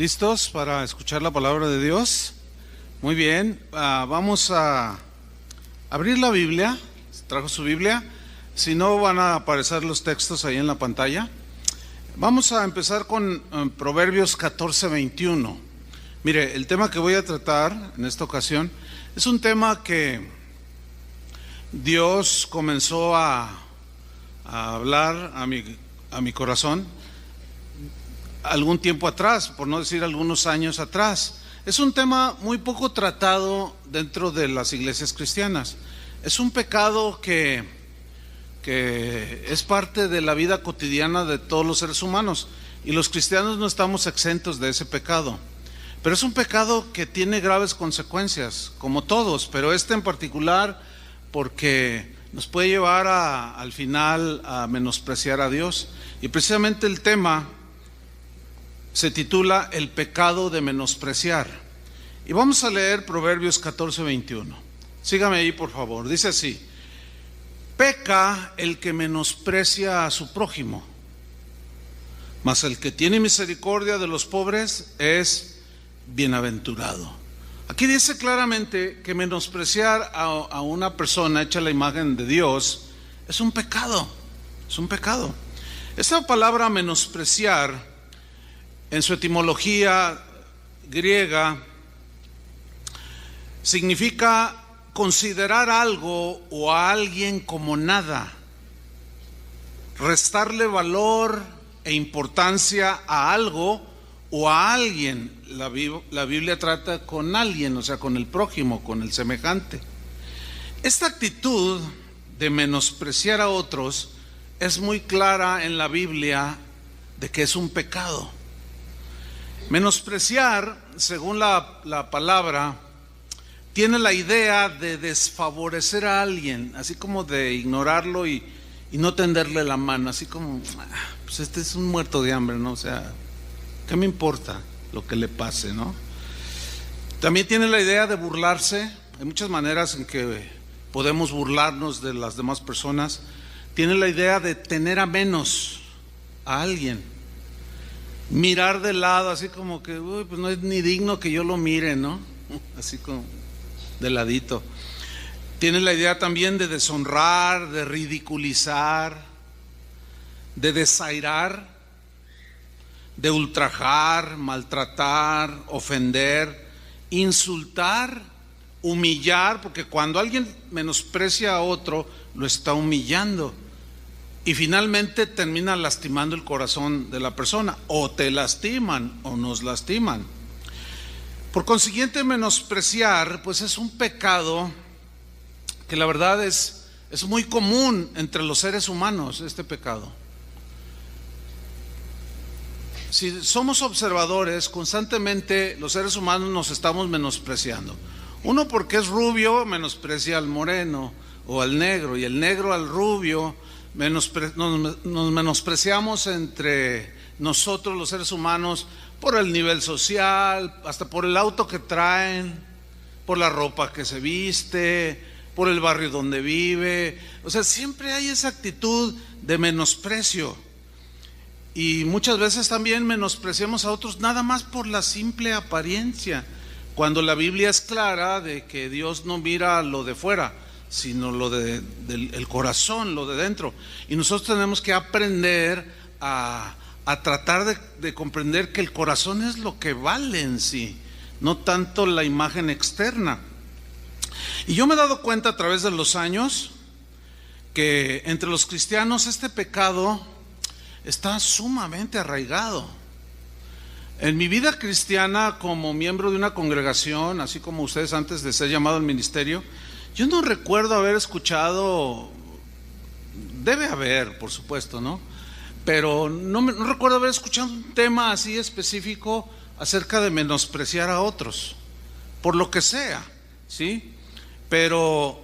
¿Listos para escuchar la palabra de Dios? Muy bien, vamos a abrir la Biblia. ¿Trajo su Biblia? Si no, van a aparecer los textos ahí en la pantalla. Vamos a empezar con Proverbios 14:21. Mire, el tema que voy a tratar en esta ocasión es un tema que Dios comenzó a hablar a mi corazón algún tiempo atrás, por no decir algunos años atrás. Es un tema muy poco tratado dentro de las iglesias cristianas. Es un pecado que es parte de la vida cotidiana de todos los seres humanos, y los cristianos no estamos exentos de ese pecado. Pero es un pecado que tiene graves consecuencias, como todos, pero este en particular porque nos puede llevar al final a menospreciar a Dios. Y precisamente el tema se titula El pecado de menospreciar. Y vamos a leer Proverbios 14:21. Sígame ahí, por favor. Dice así: peca el que menosprecia a su prójimo, mas el que tiene misericordia de los pobres es bienaventurado. Aquí dice claramente que menospreciar a una persona hecha la imagen de Dios es un pecado. Es un pecado. Esta palabra menospreciar, en su etimología griega, significa considerar algo o a alguien como nada, restarle valor e importancia a algo o a alguien. La Biblia trata con alguien, o sea, con el prójimo, con el semejante. Esta actitud de menospreciar a otros es muy clara en la Biblia de que es un pecado. Menospreciar, según la palabra, tiene la idea de desfavorecer a alguien, así como de ignorarlo y no tenderle la mano, así como, pues este es un muerto de hambre, ¿no? O sea, ¿qué me importa lo que le pase, no? También tiene la idea de burlarse. Hay muchas maneras en que podemos burlarnos de las demás personas. Tiene la idea de tener a menos a alguien, mirar de lado, así como que, uy, pues no es ni digno que yo lo mire, ¿no? Así como de ladito. Tiene la idea también de deshonrar, de ridiculizar, de desairar, de ultrajar, maltratar, ofender, insultar, humillar, porque cuando alguien menosprecia a otro, lo está humillando. Y finalmente termina lastimando el corazón de la persona, o te lastiman o nos lastiman. Por consiguiente, menospreciar pues es un pecado que la verdad es muy común entre los seres humanos, este pecado. Si somos observadores, constantemente los seres humanos nos estamos menospreciando. Uno, porque es rubio, menosprecia al moreno o al negro, y el negro al rubio. Nos menospreciamos entre nosotros los seres humanos por el nivel social, hasta por el auto que traen, por la ropa que se viste, por el barrio donde vive. O sea, siempre hay esa actitud de menosprecio. Y muchas veces también menospreciamos a otros nada más por la simple apariencia, cuando la Biblia es clara de que Dios no mira lo de fuera, sino lo del corazón, lo de dentro. Y nosotros tenemos que aprender a tratar de comprender que el corazón es lo que vale en sí, no tanto la imagen externa. Y yo me he dado cuenta a través de los años que entre los cristianos este pecado está sumamente arraigado. En mi vida cristiana, como miembro de una congregación, así como ustedes antes de ser llamado al ministerio, yo no recuerdo haber escuchado, debe haber, por supuesto, ¿no? Pero no recuerdo haber escuchado un tema así específico acerca de menospreciar a otros, por lo que sea, ¿sí? Pero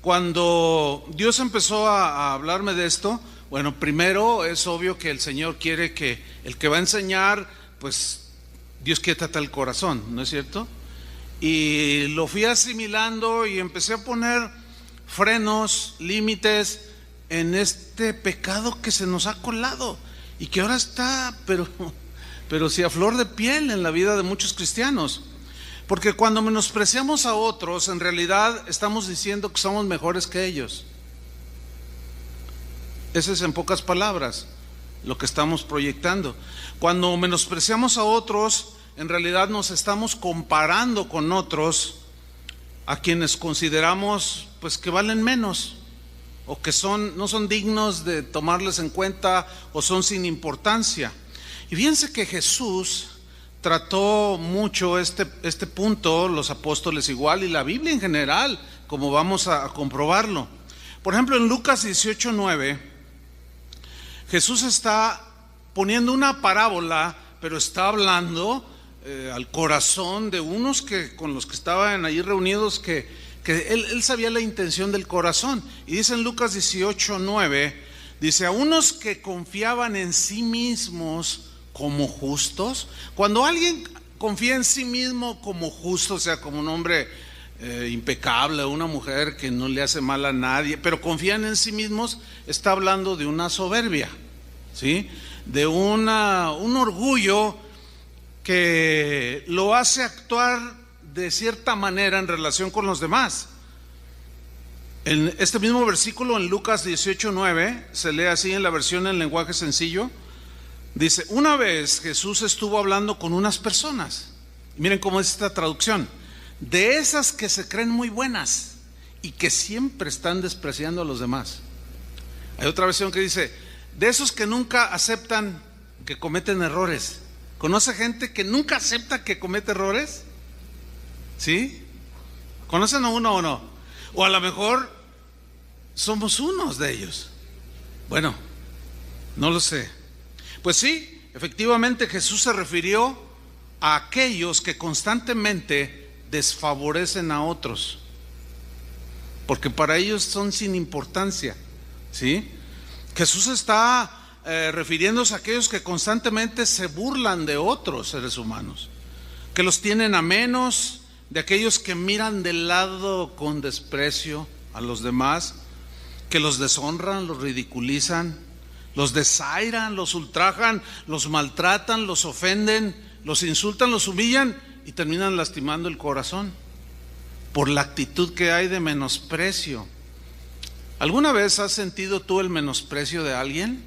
cuando Dios empezó a hablarme de esto, bueno, primero es obvio que el Señor quiere que el que va a enseñar, pues Dios quiere tratar el corazón, ¿no es cierto? Y lo fui asimilando y empecé a poner frenos, límites en este pecado que se nos ha colado y que ahora está, pero pero sí a flor de piel en la vida de muchos cristianos. Porque cuando menospreciamos a otros, en realidad estamos diciendo que somos mejores que ellos. Ese es, en pocas palabras, lo que estamos proyectando. Cuando menospreciamos a otros, en realidad nos estamos comparando con otros a quienes consideramos pues que valen menos, o que no son dignos de tomarles en cuenta, o son sin importancia. Y fíjense que Jesús trató mucho este punto, los apóstoles igual, y la Biblia en general, como vamos a comprobarlo. Por ejemplo, en Lucas 18:9, Jesús está poniendo una parábola, pero está hablando al corazón de unos con los que estaban allí reunidos, que él sabía la intención del corazón. Y dice en Lucas 18:9, dice: a unos que confiaban en sí mismos como justos. Cuando alguien confía en sí mismo como justo, o sea, como un hombre impecable, una mujer que no le hace mal a nadie, pero confían en sí mismos, está hablando de una soberbia, ¿sí? De un orgullo que lo hace actuar de cierta manera en relación con los demás. En este mismo versículo, en Lucas 18:9, se lee así en la versión en lenguaje sencillo. Dice: una vez Jesús estuvo hablando con unas personas, y miren cómo es esta traducción: de esas que se creen muy buenas y que siempre están despreciando a los demás. Hay otra versión que dice: de esos que nunca aceptan que cometen errores. ¿Conoce gente que nunca acepta que comete errores? ¿Sí? ¿Conocen a uno o no? O a lo mejor somos unos de ellos. Bueno, no lo sé. Pues sí, efectivamente Jesús se refirió a aquellos que constantemente desfavorecen a otros, porque para ellos son sin importancia, ¿sí? Jesús está refiriéndose a aquellos que constantemente se burlan de otros seres humanos, que los tienen a menos, de aquellos que miran de lado con desprecio a los demás, que los deshonran, los ridiculizan, los desairan, los ultrajan, los maltratan, los ofenden, los insultan, los humillan y terminan lastimando el corazón por la actitud que hay de menosprecio. ¿Alguna vez has sentido tú el menosprecio de alguien?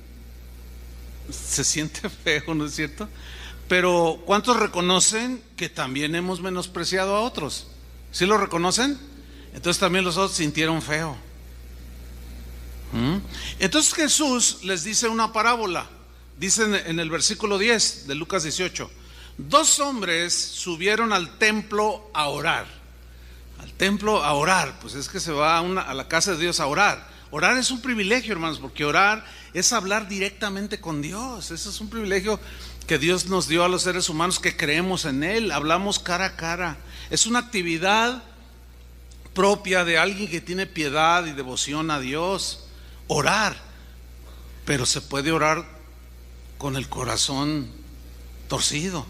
Se siente feo, ¿no es cierto? Pero ¿cuántos reconocen que también hemos menospreciado a otros? ¿Sí lo reconocen? Entonces también los otros sintieron feo. Entonces Jesús les dice una parábola. Dice en el versículo 10 de Lucas 18: dos hombres subieron al templo a orar. Al templo a orar, pues es que se va a la casa de Dios a orar. Orar es un privilegio, hermanos, porque orar es hablar directamente con Dios. Ese es un privilegio que Dios nos dio a los seres humanos que creemos en Él. Hablamos cara a cara. Es una actividad propia de alguien que tiene piedad y devoción a Dios. Orar, pero se puede orar con el corazón torcido.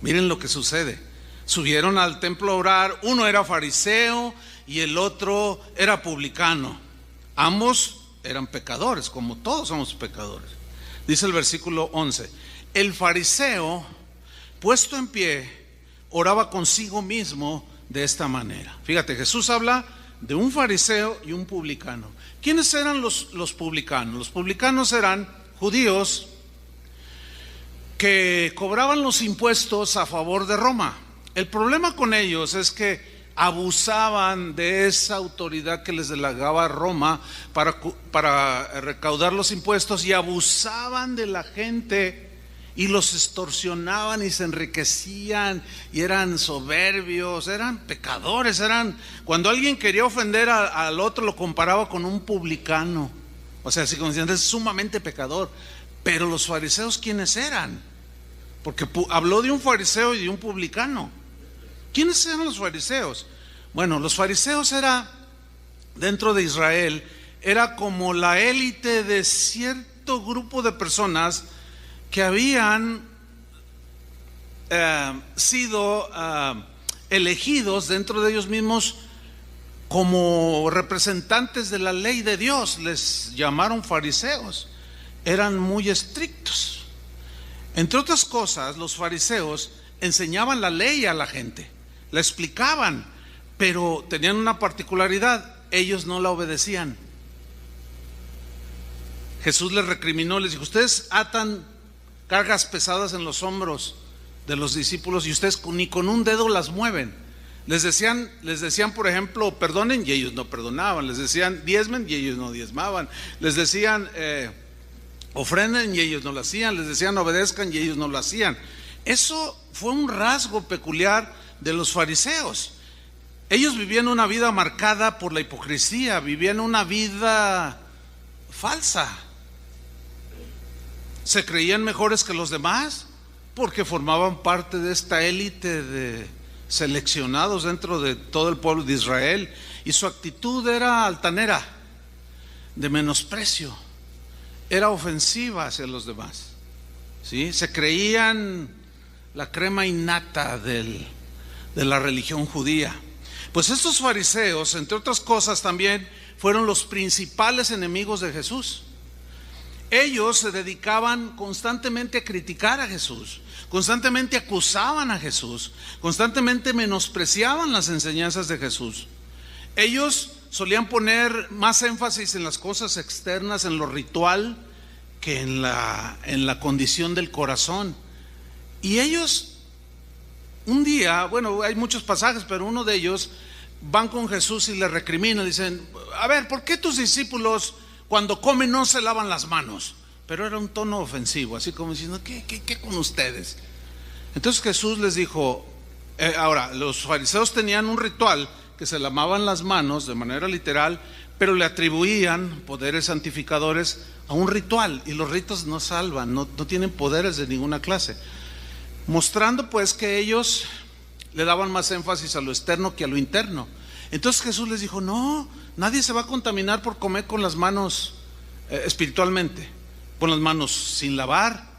Miren lo que sucede. Subieron al templo a orar. Uno era fariseo y el otro era publicano. Ambos eran pecadores, como todos somos pecadores. Dice el versículo 11: el fariseo, puesto en pie, oraba consigo mismo de esta manera. Fíjate, Jesús habla de un fariseo y un publicano. ¿Quiénes eran los publicanos? Los publicanos eran judíos que cobraban los impuestos a favor de Roma. El problema con ellos es que abusaban de esa autoridad que les delegaba Roma para recaudar los impuestos, y abusaban de la gente y los extorsionaban y se enriquecían y eran soberbios, eran pecadores, cuando alguien quería ofender al otro lo comparaba con un publicano, o sea, así como diciendo, es sumamente pecador. Pero los fariseos, ¿quiénes eran? Porque habló de un fariseo y de un publicano. ¿Quiénes eran los fariseos? Bueno, los fariseos dentro de Israel, era como la élite de cierto grupo de personas que habían sido elegidos dentro de ellos mismos como representantes de la ley de Dios. Les llamaron fariseos. Eran muy estrictos. Entre otras cosas, los fariseos enseñaban la ley a la gente, la explicaban, pero tenían una particularidad: ellos no la obedecían. Jesús les recriminó, les dijo: ustedes atan cargas pesadas en los hombros de los discípulos y ustedes ni con un dedo las mueven. Les decían, por ejemplo, perdonen, y ellos no perdonaban. Les decían, diezmen, y ellos no diezmaban. Les decían, ofrenden, y ellos no lo hacían. Les decían, obedezcan, y ellos no lo hacían. Eso fue un rasgo peculiar de los fariseos. Ellos vivían una vida marcada por la hipocresía, vivían una vida falsa. Se creían mejores que los demás porque formaban parte de esta élite de seleccionados dentro de todo el pueblo de Israel, y su actitud era altanera, de menosprecio, era ofensiva hacia los demás, ¿sí? Se creían la crema innata de la religión judía. Pues estos fariseos, entre otras cosas, también fueron los principales enemigos de Jesús. Ellos se dedicaban constantemente a criticar a Jesús, constantemente acusaban a Jesús, constantemente menospreciaban las enseñanzas de Jesús. Ellos solían poner más énfasis en las cosas externas, en lo ritual, que en la condición del corazón. Y ellos, un día, bueno, hay muchos pasajes, pero uno de ellos, van con Jesús y le recriminan, dicen: a ver, ¿por qué tus discípulos cuando comen no se lavan las manos? Pero era un tono ofensivo, así como diciendo: ¿qué con ustedes? Entonces Jesús les dijo, ahora, los fariseos tenían un ritual que se lavaban las manos de manera literal, pero le atribuían poderes santificadores a un ritual, y los ritos no salvan, no tienen poderes de ninguna clase, mostrando pues que ellos le daban más énfasis a lo externo que a lo interno. Entonces Jesús les dijo: no, nadie se va a contaminar por comer con las manos espiritualmente, con las manos sin lavar.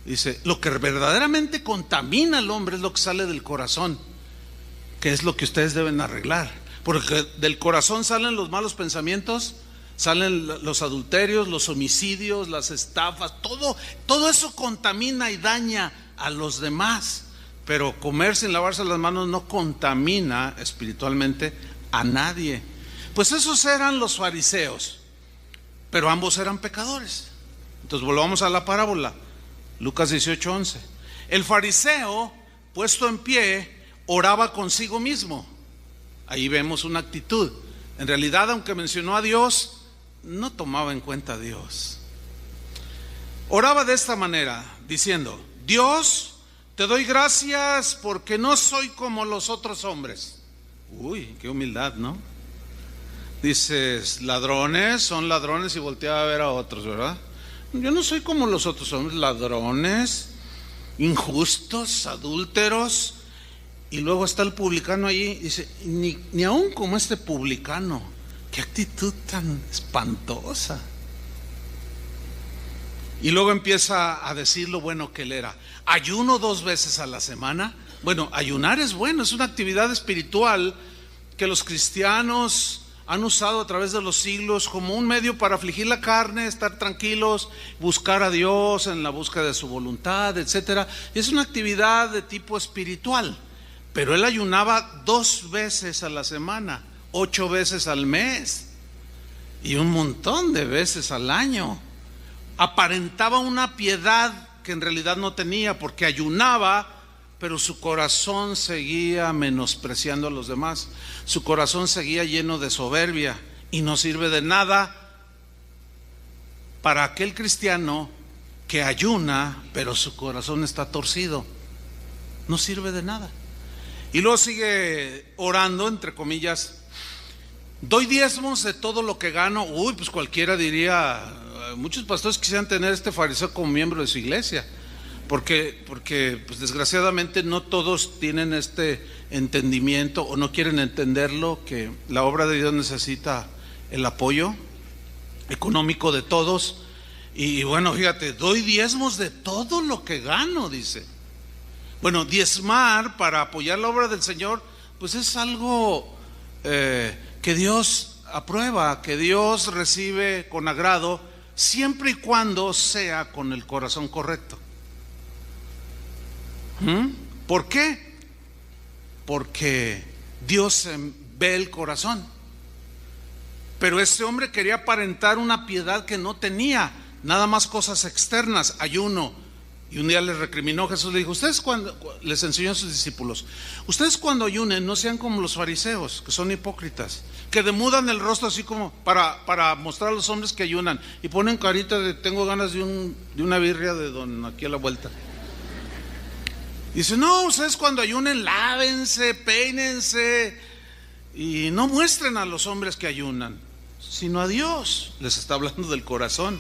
Dice: lo que verdaderamente contamina al hombre es lo que sale del corazón, que es lo que ustedes deben arreglar, porque del corazón salen los malos pensamientos, salen los adulterios, los homicidios, las estafas, todo eso contamina y daña a los demás. Pero comer sin lavarse las manos no contamina espiritualmente a nadie. Pues esos eran los fariseos, pero ambos eran pecadores. Entonces volvamos a la parábola, Lucas 18:11. El fariseo, puesto en pie, oraba consigo mismo. Ahí vemos una actitud. En realidad, aunque mencionó a Dios, no tomaba en cuenta a Dios. Oraba de esta manera, diciendo: Dios, te doy gracias porque no soy como los otros hombres. Uy, qué humildad, ¿no? Dices, ladrones, son ladrones, y voltea a ver a otros, ¿verdad? Yo no soy como los otros hombres, ladrones, injustos, adúlteros. Y luego está el publicano allí y dice: ni aún como este publicano. Qué actitud tan espantosa. Y luego empieza a decir lo bueno que él era. Ayuno 2 veces a la semana. Bueno, ayunar es bueno, es una actividad espiritual que los cristianos han usado a través de los siglos como un medio para afligir la carne, estar tranquilos, buscar a Dios en la búsqueda de su voluntad, etcétera. Es una actividad de tipo espiritual. Pero él ayunaba 2 veces a la semana, 8 veces al mes y un montón de veces al año. Aparentaba una piedad que en realidad no tenía, porque ayunaba, pero su corazón seguía menospreciando a los demás. Su corazón seguía lleno de soberbia, y no sirve de nada para aquel cristiano que ayuna, pero su corazón está torcido. No sirve de nada. Y luego sigue orando, entre comillas: doy diezmos de todo lo que gano. Uy, pues cualquiera diría, muchos pastores quisieran tener este fariseo como miembro de su iglesia, porque pues desgraciadamente no todos tienen este entendimiento, o no quieren entenderlo, que la obra de Dios necesita el apoyo económico de todos. Y bueno, fíjate, doy diezmos de todo lo que gano, dice. Bueno, diezmar para apoyar la obra del Señor, pues es algo que Dios aprueba, que Dios recibe con agrado, siempre y cuando sea con el corazón correcto. ¿Por qué? Porque Dios ve el corazón. Pero este hombre quería aparentar una piedad que no tenía, nada más cosas externas, ayuno. Y un día les recriminó Jesús, le dijo, ustedes cuando, les enseñó a sus discípulos, ustedes cuando ayunen no sean como los fariseos, que son hipócritas, que demudan el rostro así como para mostrar a los hombres que ayunan, y ponen carita de tengo ganas de una birria de don aquí a la vuelta. Dice, no, ustedes cuando ayunen lávense, peínense, y no muestren a los hombres que ayunan, sino a Dios. Les está hablando del corazón.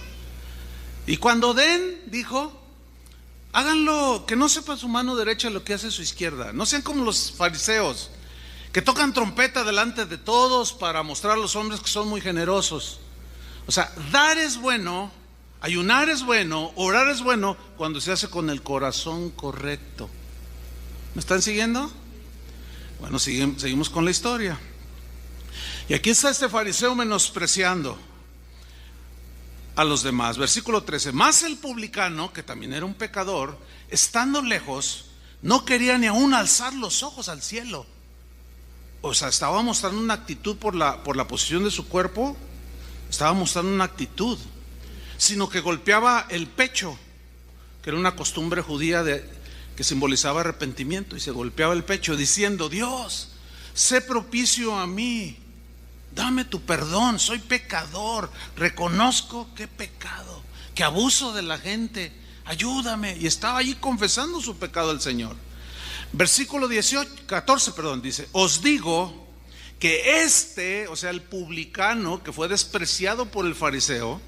Y cuando den, dijo, háganlo, que no sepa su mano derecha lo que hace su izquierda. No sean como los fariseos, que tocan trompeta delante de todos para mostrar a los hombres que son muy generosos. O sea, dar es bueno, ayunar es bueno, orar es bueno, cuando se hace con el corazón correcto. ¿Me están siguiendo? Bueno, seguimos con la historia. Y aquí está este fariseo menospreciando a los demás. Versículo 13. Mas el publicano, que también era un pecador, estando lejos, no quería ni aún alzar los ojos al cielo. O sea, estaba mostrando una actitud por la posición de su cuerpo, estaba mostrando una actitud, sino que golpeaba el pecho, que era una costumbre judía que simbolizaba arrepentimiento, y se golpeaba el pecho diciendo, Dios, sé propicio a mí, dame tu perdón, soy pecador, reconozco que he pecado, que abuso de la gente, ayúdame. Y estaba allí confesando su pecado al Señor. Versículo 14, dice, os digo que o sea, el publicano que fue despreciado por el fariseo,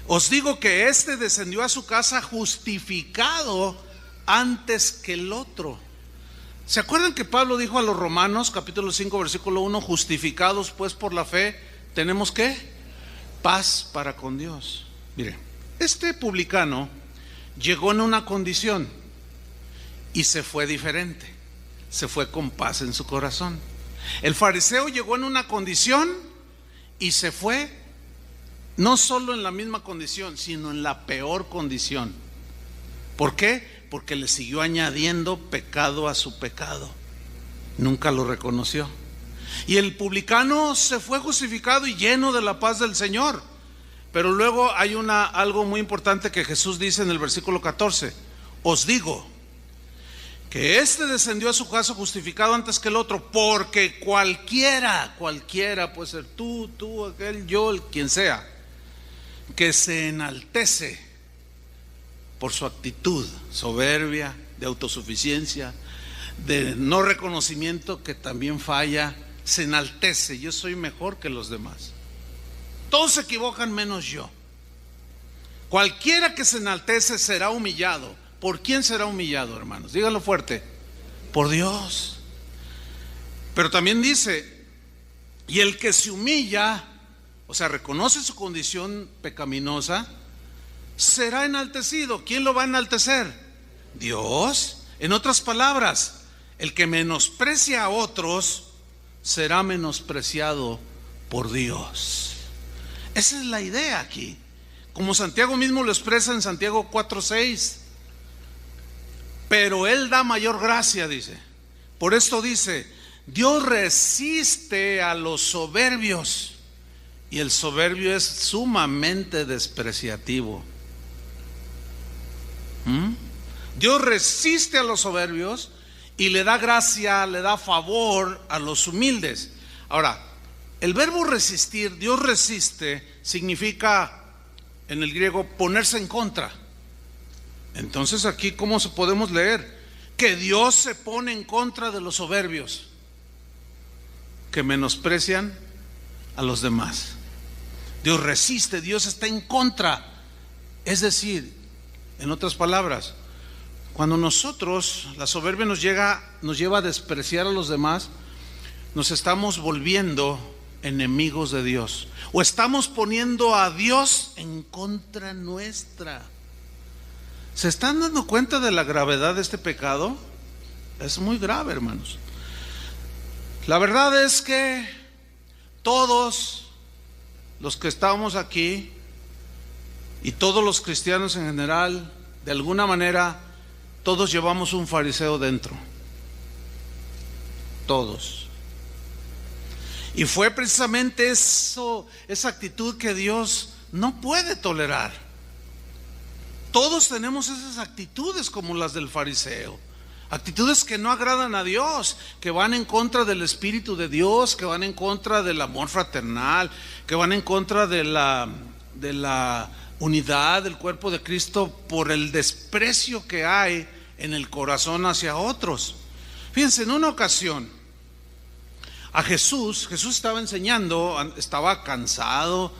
os digo que descendió a su casa justificado antes que el otro. ¿Se acuerdan que Pablo dijo a los Romanos, capítulo 5, versículo 1, justificados pues por la fe, tenemos ¿qué? Paz para con Dios. Mire, este publicano llegó en una condición y se fue diferente, se fue con paz en su corazón. El fariseo llegó en una condición y se fue no solo en la misma condición, sino en la peor condición. ¿Por qué? Porque le siguió añadiendo pecado a su pecado. Nunca lo reconoció. Y el publicano se fue justificado y lleno de la paz del Señor. Pero luego hay algo muy importante que Jesús dice en el versículo 14. Os digo que descendió a su casa justificado antes que el otro, porque cualquiera puede ser tú, aquel, yo, quien sea, que se enaltece por su actitud soberbia, de autosuficiencia, de no reconocimiento, que también falla, se enaltece, yo soy mejor que los demás. Todos se equivocan menos yo. Cualquiera que se enaltece será humillado. ¿Por quién será humillado, hermanos? Díganlo fuerte. Por Dios. Pero también dice, y el que se humilla, o sea, reconoce su condición pecaminosa, será enaltecido. ¿Quién lo va a enaltecer? Dios. En otras palabras, el que menosprecia a otros será menospreciado por Dios. Esa es la idea aquí, como Santiago mismo lo expresa en Santiago 4:6. Pero Él da mayor gracia, dice. Por esto dice, Dios resiste a los soberbios, y el soberbio es sumamente despreciativo. Dios resiste a los soberbios y le da gracia, le da favor a los humildes. Ahora, el verbo resistir, Dios resiste, significa en el griego ponerse en contra. Entonces aquí, ¿cómo podemos leer? Que Dios se pone en contra de los soberbios, que menosprecian a los demás. Dios resiste, Dios está en contra. Es decir, en otras palabras, cuando nosotros, la soberbia nos lleva a despreciar a los demás, nos estamos volviendo enemigos de Dios, o estamos poniendo a Dios en contra nuestra. ¿Se están dando cuenta de la gravedad de este pecado? Es muy grave, hermanos. La verdad es que todos los que estamos aquí y todos los cristianos en general, de alguna manera todos llevamos un fariseo dentro. Todos. Y fue precisamente esa actitud que Dios no puede tolerar. Todos tenemos esas actitudes como las del fariseo. Actitudes que no agradan a Dios, que van en contra del Espíritu de Dios, que van en contra del amor fraternal, que van en contra de la unidad del cuerpo de Cristo por el desprecio que hay en el corazón hacia otros. Fíjense, en una ocasión a Jesús estaba enseñando, estaba cansado,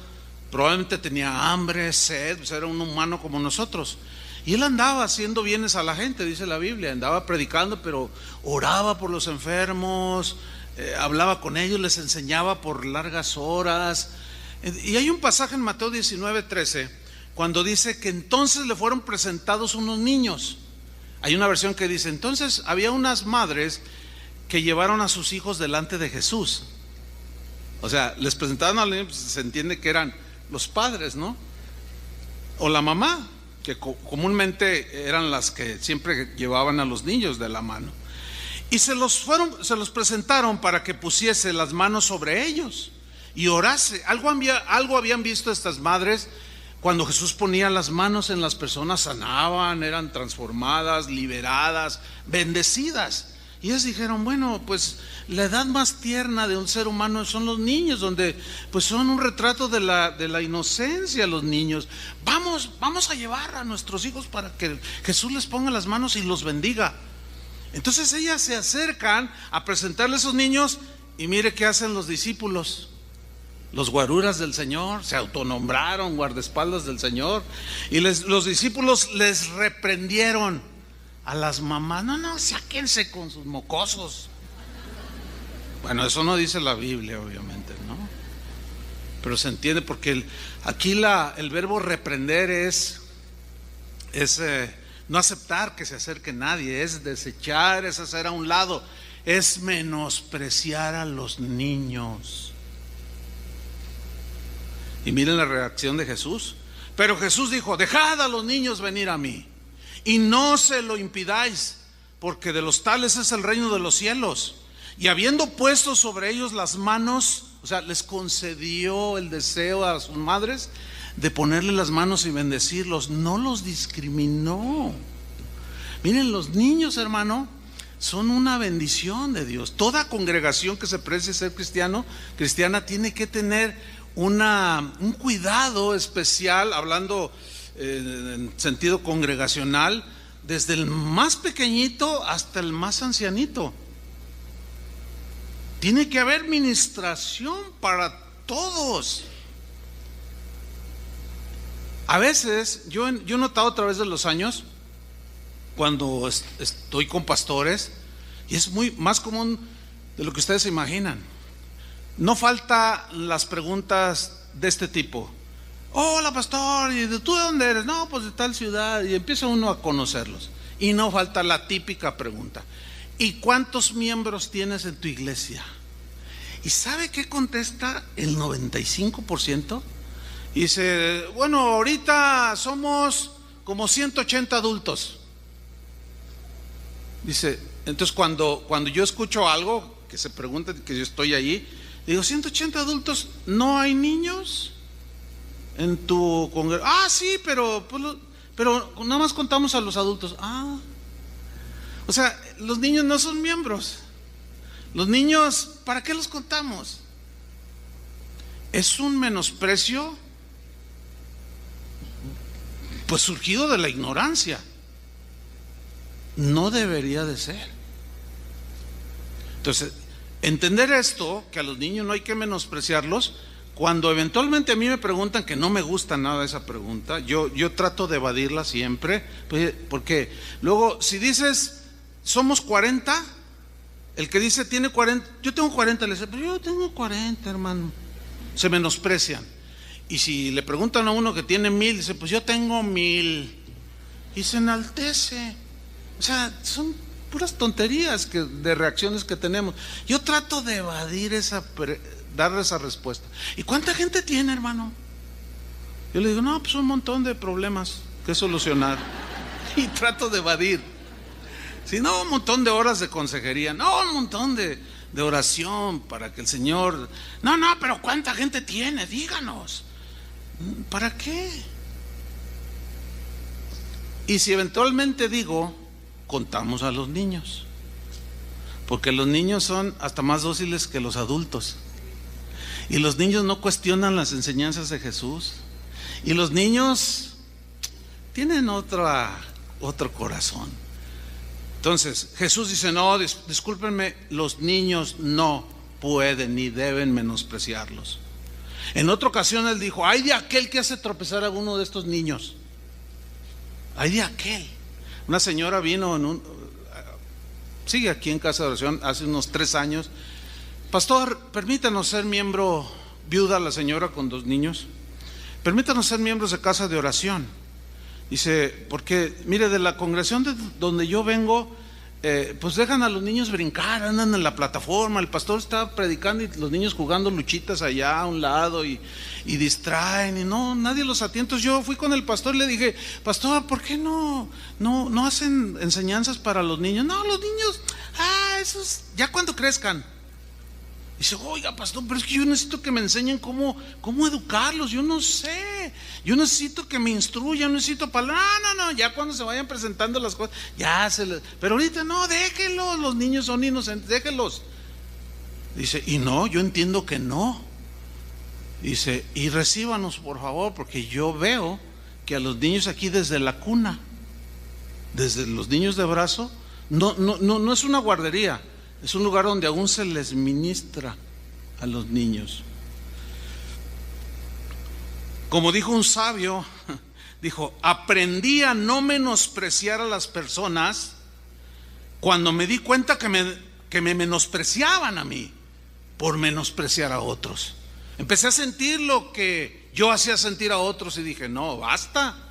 probablemente tenía hambre, sed, pues era un humano como nosotros. Y él andaba haciendo bienes a la gente, dice la Biblia, andaba predicando, pero oraba por los enfermos, hablaba con ellos, les enseñaba por largas horas. Y hay un pasaje en Mateo 19:13, cuando dice que entonces le fueron presentados unos niños. Hay una versión que dice, entonces había unas madres que llevaron a sus hijos delante de Jesús. O sea, les presentaron a los niños, pues se entiende que eran los padres, ¿no? O la mamá, que comúnmente eran las que siempre llevaban a los niños de la mano. Y se los presentaron para que pusiese las manos sobre ellos y orase. Algo habían visto estas madres cuando Jesús ponía las manos en las personas, sanaban, eran transformadas, liberadas, bendecidas. Y ellos dijeron, bueno, pues la edad más tierna de un ser humano son los niños, donde pues son un retrato de la inocencia los niños. Vamos a llevar a nuestros hijos para que Jesús les ponga las manos y los bendiga. Entonces ellas se acercan a presentarle a esos niños y mire qué hacen los discípulos. Los guaruras del Señor se autonombraron guardaespaldas del Señor y los discípulos les reprendieron a las mamás. No, sáquense con sus mocosos. Bueno, eso no dice la Biblia, obviamente, ¿no? Pero se entiende porque aquí el verbo reprender es no aceptar que se acerque nadie, es desechar, es hacer a un lado, es menospreciar a los niños. Y miren la reacción de Jesús. Pero Jesús dijo, dejad a los niños venir a mí y no se lo impidáis, porque de los tales es el reino de los cielos. Y habiendo puesto sobre ellos las manos, o sea, les concedió el deseo a sus madres de ponerle las manos y bendecirlos, no los discriminó. Miren, los niños, hermano, son una bendición de Dios. Toda congregación que se precie ser cristiana, tiene que tener un cuidado especial, hablando en sentido congregacional, desde el más pequeñito hasta el más ancianito. Tiene que haber ministración para todos. A veces yo he notado a través de los años, cuando estoy con pastores, y es muy más común de lo que ustedes se imaginan, no falta las preguntas de este tipo. Hola pastor, ¿y tú de dónde eres? No, pues de tal ciudad. Y empieza uno a conocerlos. Y no falta la típica pregunta: ¿y cuántos miembros tienes en tu iglesia? ¿Y sabe qué contesta el 95%? Y dice, bueno, ahorita somos como 180 adultos. Dice, entonces cuando yo escucho algo que se pregunta, que yo estoy allí, digo, 180 adultos, ¿no hay niños en tu congregación? Ah, sí, pero nada más contamos a los adultos. Ah, o sea, los niños no son miembros. Los niños, ¿para qué los contamos? Es un menosprecio, pues surgido de la ignorancia. No debería de ser. Entonces, entender esto, que a los niños no hay que menospreciarlos. Cuando eventualmente a mí me preguntan, que no me gusta nada esa pregunta, yo trato de evadirla siempre, porque luego si dices somos 40, el que dice tiene 40, yo tengo 40, le dice, pero yo tengo 40, hermano. Se menosprecian. Y si le preguntan a uno que tiene 1000, dice, pues yo tengo 1000, y se enaltece. O sea, son puras tonterías de reacciones que tenemos. Yo trato de evadir darle esa respuesta. ¿Y cuánta gente tiene, hermano? Yo le digo, no, pues un montón de problemas que solucionar. Y trato de evadir. Si no, un montón de horas de consejería, no, un montón de oración para que el Señor... No, pero ¿cuánta gente tiene? Díganos. ¿Para qué? Y si eventualmente digo, contamos a los niños, porque los niños son hasta más dóciles que los adultos, y los niños no cuestionan las enseñanzas de Jesús, y los niños tienen otro corazón. Entonces Jesús dice: no, discúlpenme, los niños no pueden ni deben menospreciarlos. En otra ocasión Él dijo: ay de aquel que hace tropezar a uno de estos niños. Ay de aquel. Una señora vino sigue aquí en Casa de Oración hace unos 3 años. Pastor, permítanos ser miembro, viuda la señora con 2 niños, permítanos ser miembros de Casa de Oración. Dice, porque mire, de la congregación de donde yo vengo, pues dejan a los niños brincar, andan en la plataforma, el pastor está predicando y los niños jugando luchitas allá a un lado y distraen, y no, nadie los atiende. Entonces yo fui con el pastor y le dije: pastor, ¿por qué no hacen enseñanzas para los niños? No, los niños, esos ya cuando crezcan. Dice: oiga, pastor, pero es que yo necesito que me enseñen cómo educarlos. Yo no sé, yo necesito que me instruyan, necesito palabras. No, ya cuando se vayan presentando las cosas, pero ahorita no, déjenlos, los niños son inocentes, déjenlos. Dice: y no, yo entiendo que no. Dice: y recíbanos por favor, porque yo veo que a los niños aquí desde la cuna, desde los niños de brazo, no es una guardería, es un lugar donde aún se les ministra a los niños. Como dijo un sabio, dijo: aprendí a no menospreciar a las personas cuando me di cuenta que me menospreciaban a mí por menospreciar a otros. Empecé a sentir lo que yo hacía sentir a otros y dije: no, basta.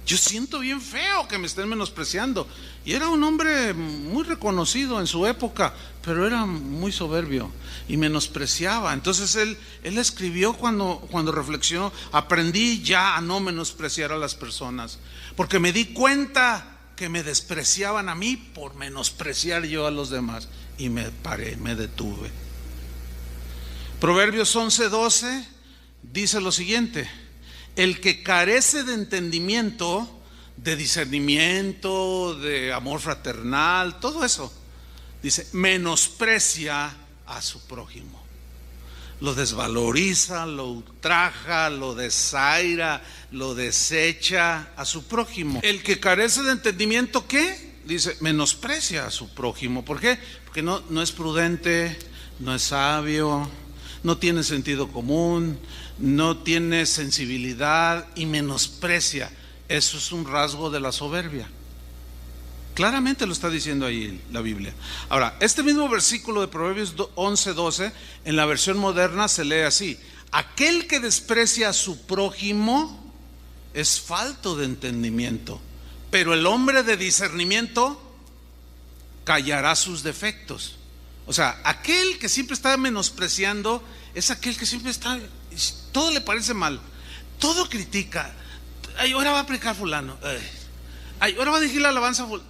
Yo siento bien feo que me estén menospreciando. Y era un hombre muy reconocido en su época, pero era muy soberbio y menospreciaba. Entonces él escribió cuando reflexionó: aprendí ya a no menospreciar a las personas, porque me di cuenta que me despreciaban a mí por menospreciar yo a los demás. Y me detuve. Proverbios 11:12 dice lo siguiente: el que carece de entendimiento, de discernimiento, de amor fraternal, todo eso, dice, menosprecia a su prójimo, lo desvaloriza, lo ultraja, lo desaira, lo desecha a su prójimo. El que carece de entendimiento, ¿qué? Dice, menosprecia a su prójimo. ¿Por qué? Porque no es prudente, no es sabio, no tiene sentido común, no tiene sensibilidad y menosprecia. Eso es un rasgo de la soberbia. Claramente lo está diciendo ahí la Biblia. Ahora, este mismo versículo de Proverbios 11:12 en la versión moderna se lee así: aquel que desprecia a su prójimo es falto de entendimiento, pero el hombre de discernimiento callará sus defectos. O sea, aquel que siempre está menospreciando es aquel que siempre está, todo le parece mal, todo critica. Ay, ahora va a predicar fulano, ay, ahora va a dirigir la alabanza, o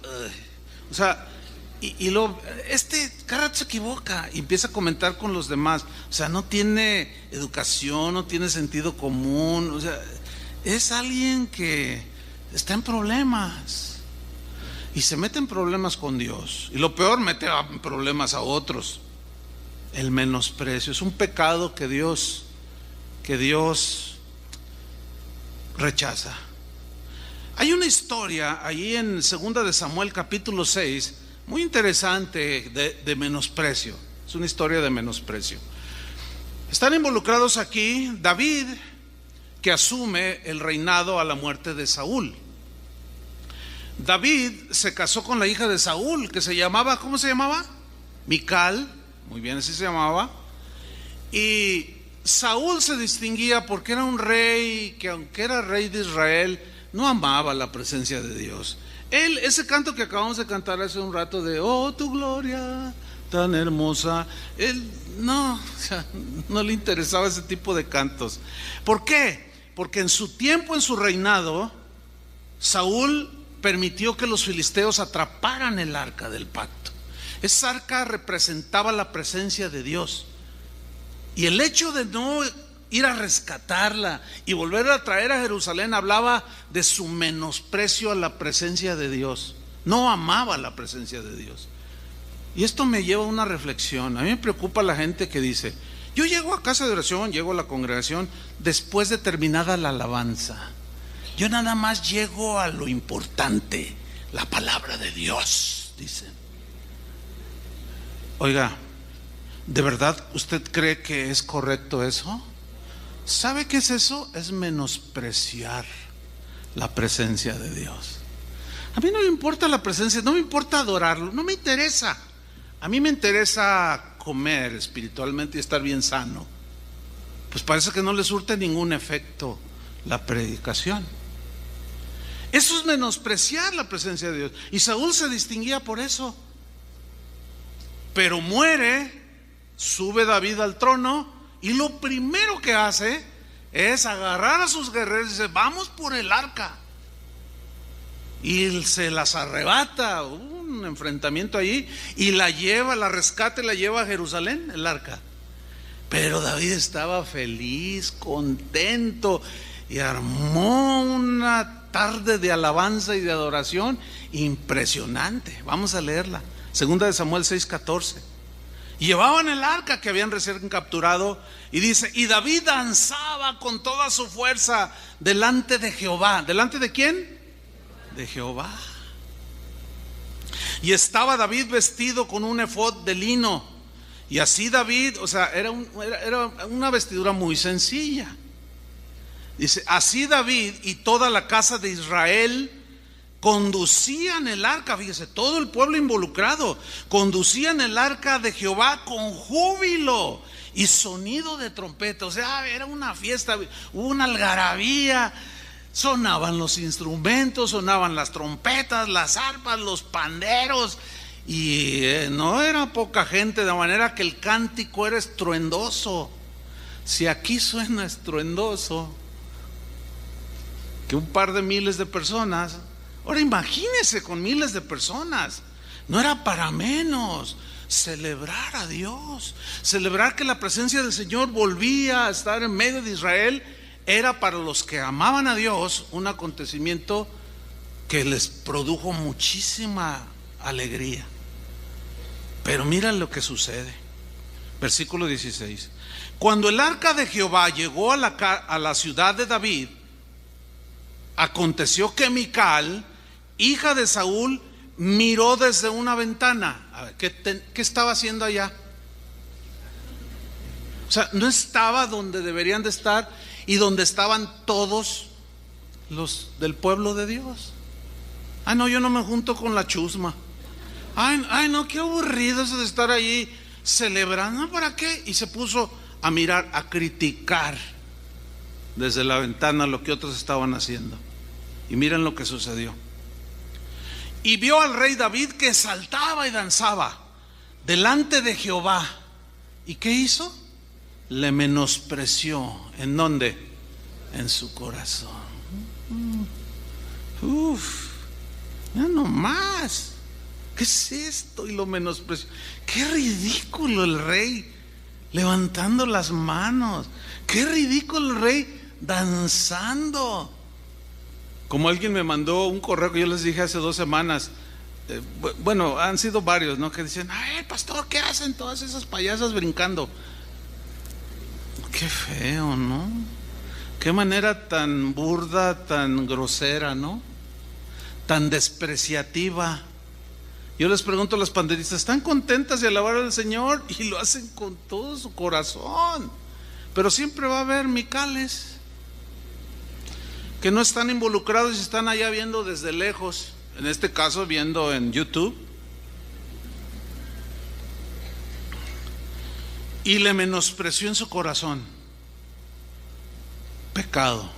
sea, y luego cada rato se equivoca y empieza a comentar con los demás. O sea, no tiene educación, no tiene sentido común. O sea, es alguien que está en problemas y se mete en problemas con Dios, y lo peor, mete en problemas a otros. El menosprecio es un pecado que Dios rechaza. Hay una historia allí en 2 de Samuel capítulo 6 muy interesante de menosprecio. Es una historia de menosprecio. Están involucrados aquí David, que asume el reinado a la muerte de Saúl. David se casó con la hija de Saúl, que se llamaba, ¿cómo se llamaba? Mical, muy bien, así se llamaba. Y Saúl se distinguía porque era un rey que, aunque era rey de Israel, no amaba la presencia de Dios. Ese canto que acabamos de cantar hace un rato de oh, tu gloria tan hermosa, él no le interesaba ese tipo de cantos. ¿Por qué? Porque en su tiempo, en su reinado, Saúl permitió que los filisteos atraparan el arca del pacto. Esa arca representaba la presencia de Dios. Y el hecho de no ir a rescatarla y volverla a traer a Jerusalén hablaba de su menosprecio a la presencia de Dios. No amaba la presencia de Dios. Y esto me lleva a una reflexión. A mí me preocupa la gente que dice: yo llego a casa de oración, llego a la congregación después de terminada la alabanza. Yo nada más llego a lo importante, la palabra de Dios, dicen. Oiga, ¿de verdad usted cree que es correcto eso? ¿Sabe qué es eso? Es menospreciar la presencia de Dios. A mí no me importa la presencia, no me importa adorarlo, no me interesa. A mí me interesa comer espiritualmente y estar bien sano. Pues parece que no le surte ningún efecto la predicación. Eso es menospreciar la presencia de Dios. Y Saúl se distinguía por eso. Pero muere, sube David al trono, y lo primero que hace es agarrar a sus guerreros y dice: vamos por el arca. Y se las arrebata, un enfrentamiento allí, y la lleva, la rescata y la lleva a Jerusalén, el arca. Pero David estaba feliz, contento, y armó una tarde de alabanza y de adoración impresionante. Vamos a leerla. Segunda de Samuel 6:14. Y llevaban el arca que habían recién capturado, y dice: y David danzaba con toda su fuerza delante de Jehová. ¿Delante de quién? De Jehová. Y estaba David vestido con un efod de lino. Y así David, o sea, era una vestidura muy sencilla. Dice: así David y toda la casa de Israel conducían el arca. Fíjese, todo el pueblo involucrado conducían el arca de Jehová con júbilo y sonido de trompeta. O sea, era una fiesta, hubo una algarabía. Sonaban los instrumentos, sonaban las trompetas, las arpas, los panderos, y no era poca gente, de manera que el cántico era estruendoso. Si aquí suena estruendoso que un par de miles de personas, ahora imagínese con miles de personas. No era para menos celebrar a Dios, celebrar que la presencia del Señor volvía a estar en medio de Israel. Era para los que amaban a Dios un acontecimiento que les produjo muchísima alegría. Pero mira lo que sucede. Versículo 16. Cuando el arca de Jehová llegó a la ciudad de David, aconteció que Mical, hija de Saúl, miró desde una ventana. A ver, ¿qué estaba haciendo allá? O sea, no estaba donde deberían de estar y donde estaban todos los del pueblo de Dios. Ay, no, yo no me junto con la chusma. Ay, no, qué aburrido eso de estar ahí celebrando. ¿Para qué? Y se puso a mirar, a criticar desde la ventana lo que otros estaban haciendo. Y miren lo que sucedió. Y vio al rey David que saltaba y danzaba delante de Jehová. ¿Y qué hizo? Le menospreció. ¿En dónde? En su corazón. Ya no más. ¿Qué es esto? Y lo menospreció. Qué ridículo el rey levantando las manos. Qué ridículo el rey danzando. Como alguien me mandó un correo que yo les dije hace 2 semanas. Bueno, han sido varios, ¿no? Que dicen: ay, pastor, ¿qué hacen todas esas payasas brincando? Qué feo, ¿no? Qué manera tan burda, tan grosera, ¿no? Tan despreciativa. Yo les pregunto a las panderistas: ¿están contentas de alabar al Señor? Y lo hacen con todo su corazón. Pero siempre va a haber micales que no están involucrados y están allá viendo desde lejos. En este caso, viendo en YouTube. Y le menospreció en su corazón. Pecado.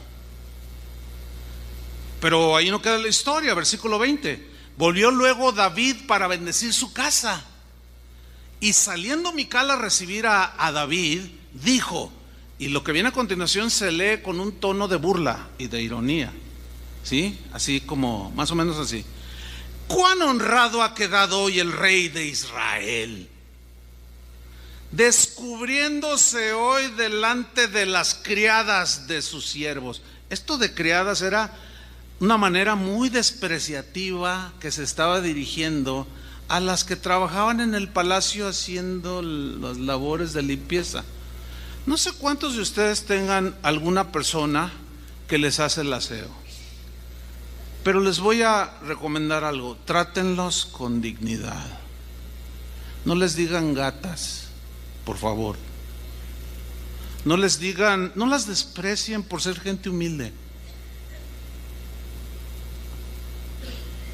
Pero ahí no queda la historia. Versículo 20. Volvió luego David para bendecir su casa. Y saliendo Mical a recibir a David, dijo, y lo que viene a continuación se lee con un tono de burla y de ironía: ¿sí? Así como, más o menos así. Cuán honrado ha quedado hoy el rey de Israel, descubriéndose hoy delante de las criadas de sus siervos. Esto de criadas era una manera muy despreciativa que se estaba dirigiendo a las que trabajaban en el palacio haciendo las labores de limpieza. No sé cuántos de ustedes tengan alguna persona que les hace el aseo, pero les voy a recomendar algo: trátenlos con dignidad. No les digan gatas, por favor. No les digan, no las desprecien por ser gente humilde.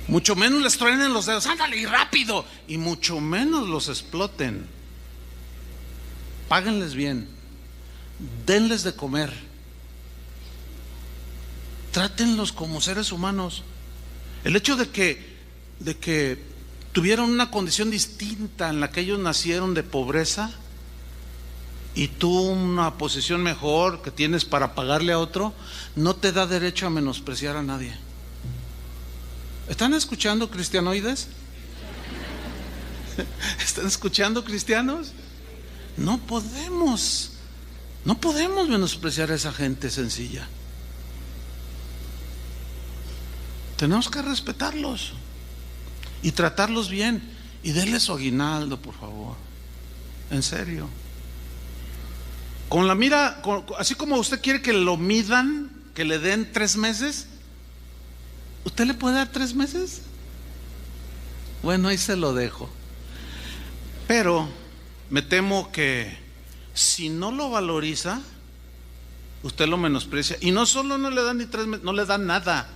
Mucho menos les truenen los dedos, ándale y rápido, y mucho menos los exploten. Páguenles bien, denles de comer, trátenlos como seres humanos. El hecho de que tuvieron una condición distinta en la que ellos nacieron de pobreza y tú una posición mejor que tienes para pagarle a otro, no te da derecho a menospreciar a nadie. ¿Están escuchando, cristianoides? ¿Están escuchando, cristianos? No podemos menospreciar a esa gente sencilla. Tenemos que respetarlos y tratarlos bien, y denles su aguinaldo, por favor. En serio. Con la mira, así como usted quiere que lo midan, que le den 3 meses, ¿usted le puede dar 3 meses? Bueno, ahí se lo dejo. Pero me temo que si no lo valoriza, usted lo menosprecia. Y no solo no le dan ni 3 meses, no le dan nada.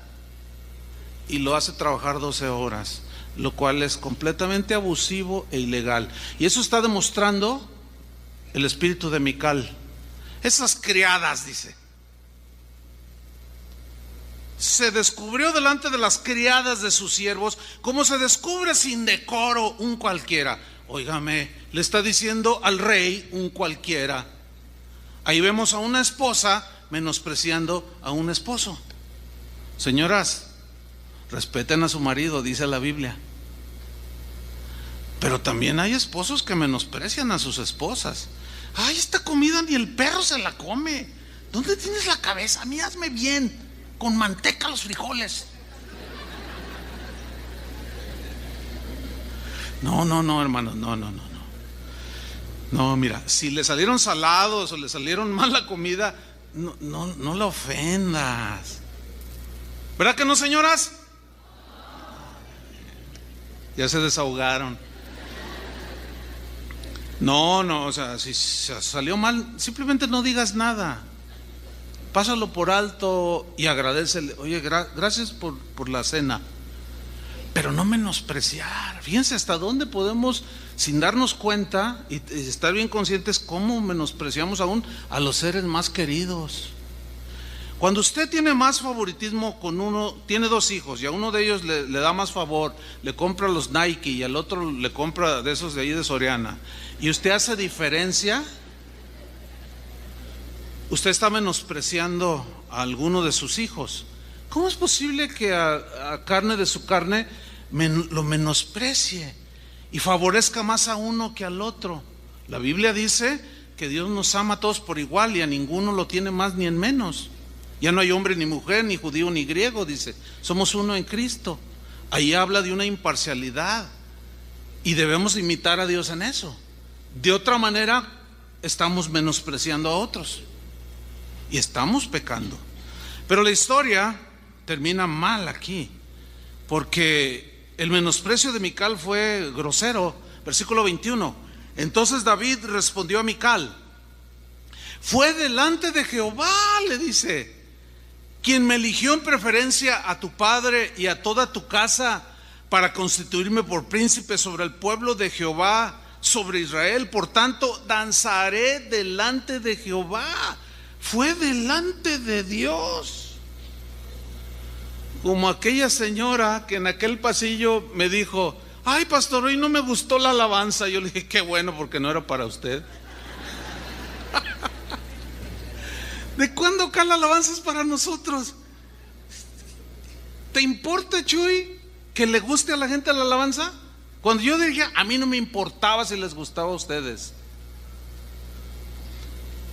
Y lo hace trabajar 12 horas, lo cual es completamente abusivo e ilegal. Y eso está demostrando el espíritu de Mical. Esas criadas, dice, se descubrió delante de las criadas de sus siervos, como se descubre sin decoro un cualquiera. Óigame, le está diciendo al rey un cualquiera. Ahí vemos a una esposa menospreciando a un esposo. Señoras, respeten a su marido, dice la Biblia. Pero también hay esposos que menosprecian a sus esposas. Ay, esta comida ni el perro se la come. ¿Dónde tienes la cabeza? A mí hazme bien, con manteca los frijoles. No, hermanos, no. No, mira, si le salieron salados o le salieron mal la comida, no la ofendas. ¿Verdad que no, señoras? Ya se desahogaron. No, o sea, si salió mal, simplemente no digas nada. Pásalo por alto y agradécele. Oye, gracias por la cena. Pero no menospreciar. Fíjense hasta dónde podemos, sin darnos cuenta y estar bien conscientes, cómo menospreciamos aún a los seres más queridos. Cuando usted tiene más favoritismo con uno, tiene 2 hijos y a uno de ellos le da más favor, le compra los Nike y al otro le compra de esos de ahí de Soriana, y usted hace diferencia, usted está menospreciando a alguno de sus hijos. ¿Cómo es posible que a carne de su carne lo menosprecie y favorezca más a uno que al otro? La Biblia dice que Dios nos ama a todos por igual y a ninguno lo tiene más ni en menos. Ya no hay hombre ni mujer, ni judío ni griego, dice. Somos uno en Cristo. Ahí habla de una imparcialidad y debemos imitar a Dios en eso. De otra manera, estamos menospreciando a otros y estamos pecando. Pero la historia termina mal aquí, porque el menosprecio de Mical fue grosero. Versículo 21. Entonces David respondió a Mical: fue delante de Jehová, le dice, quien me eligió en preferencia a tu padre y a toda tu casa para constituirme por príncipe sobre el pueblo de Jehová, sobre Israel. Por tanto, danzaré delante de Jehová. Fue delante de Dios. Como aquella señora que en aquel pasillo me dijo: ay, pastor, hoy no me gustó la alabanza. Yo le dije: qué bueno, porque no era para usted. ¿De cuándo acá la alabanza es para nosotros? ¿Te importa, Chuy, que le guste a la gente la alabanza? Cuando yo dirigía, a mí no me importaba si les gustaba a ustedes.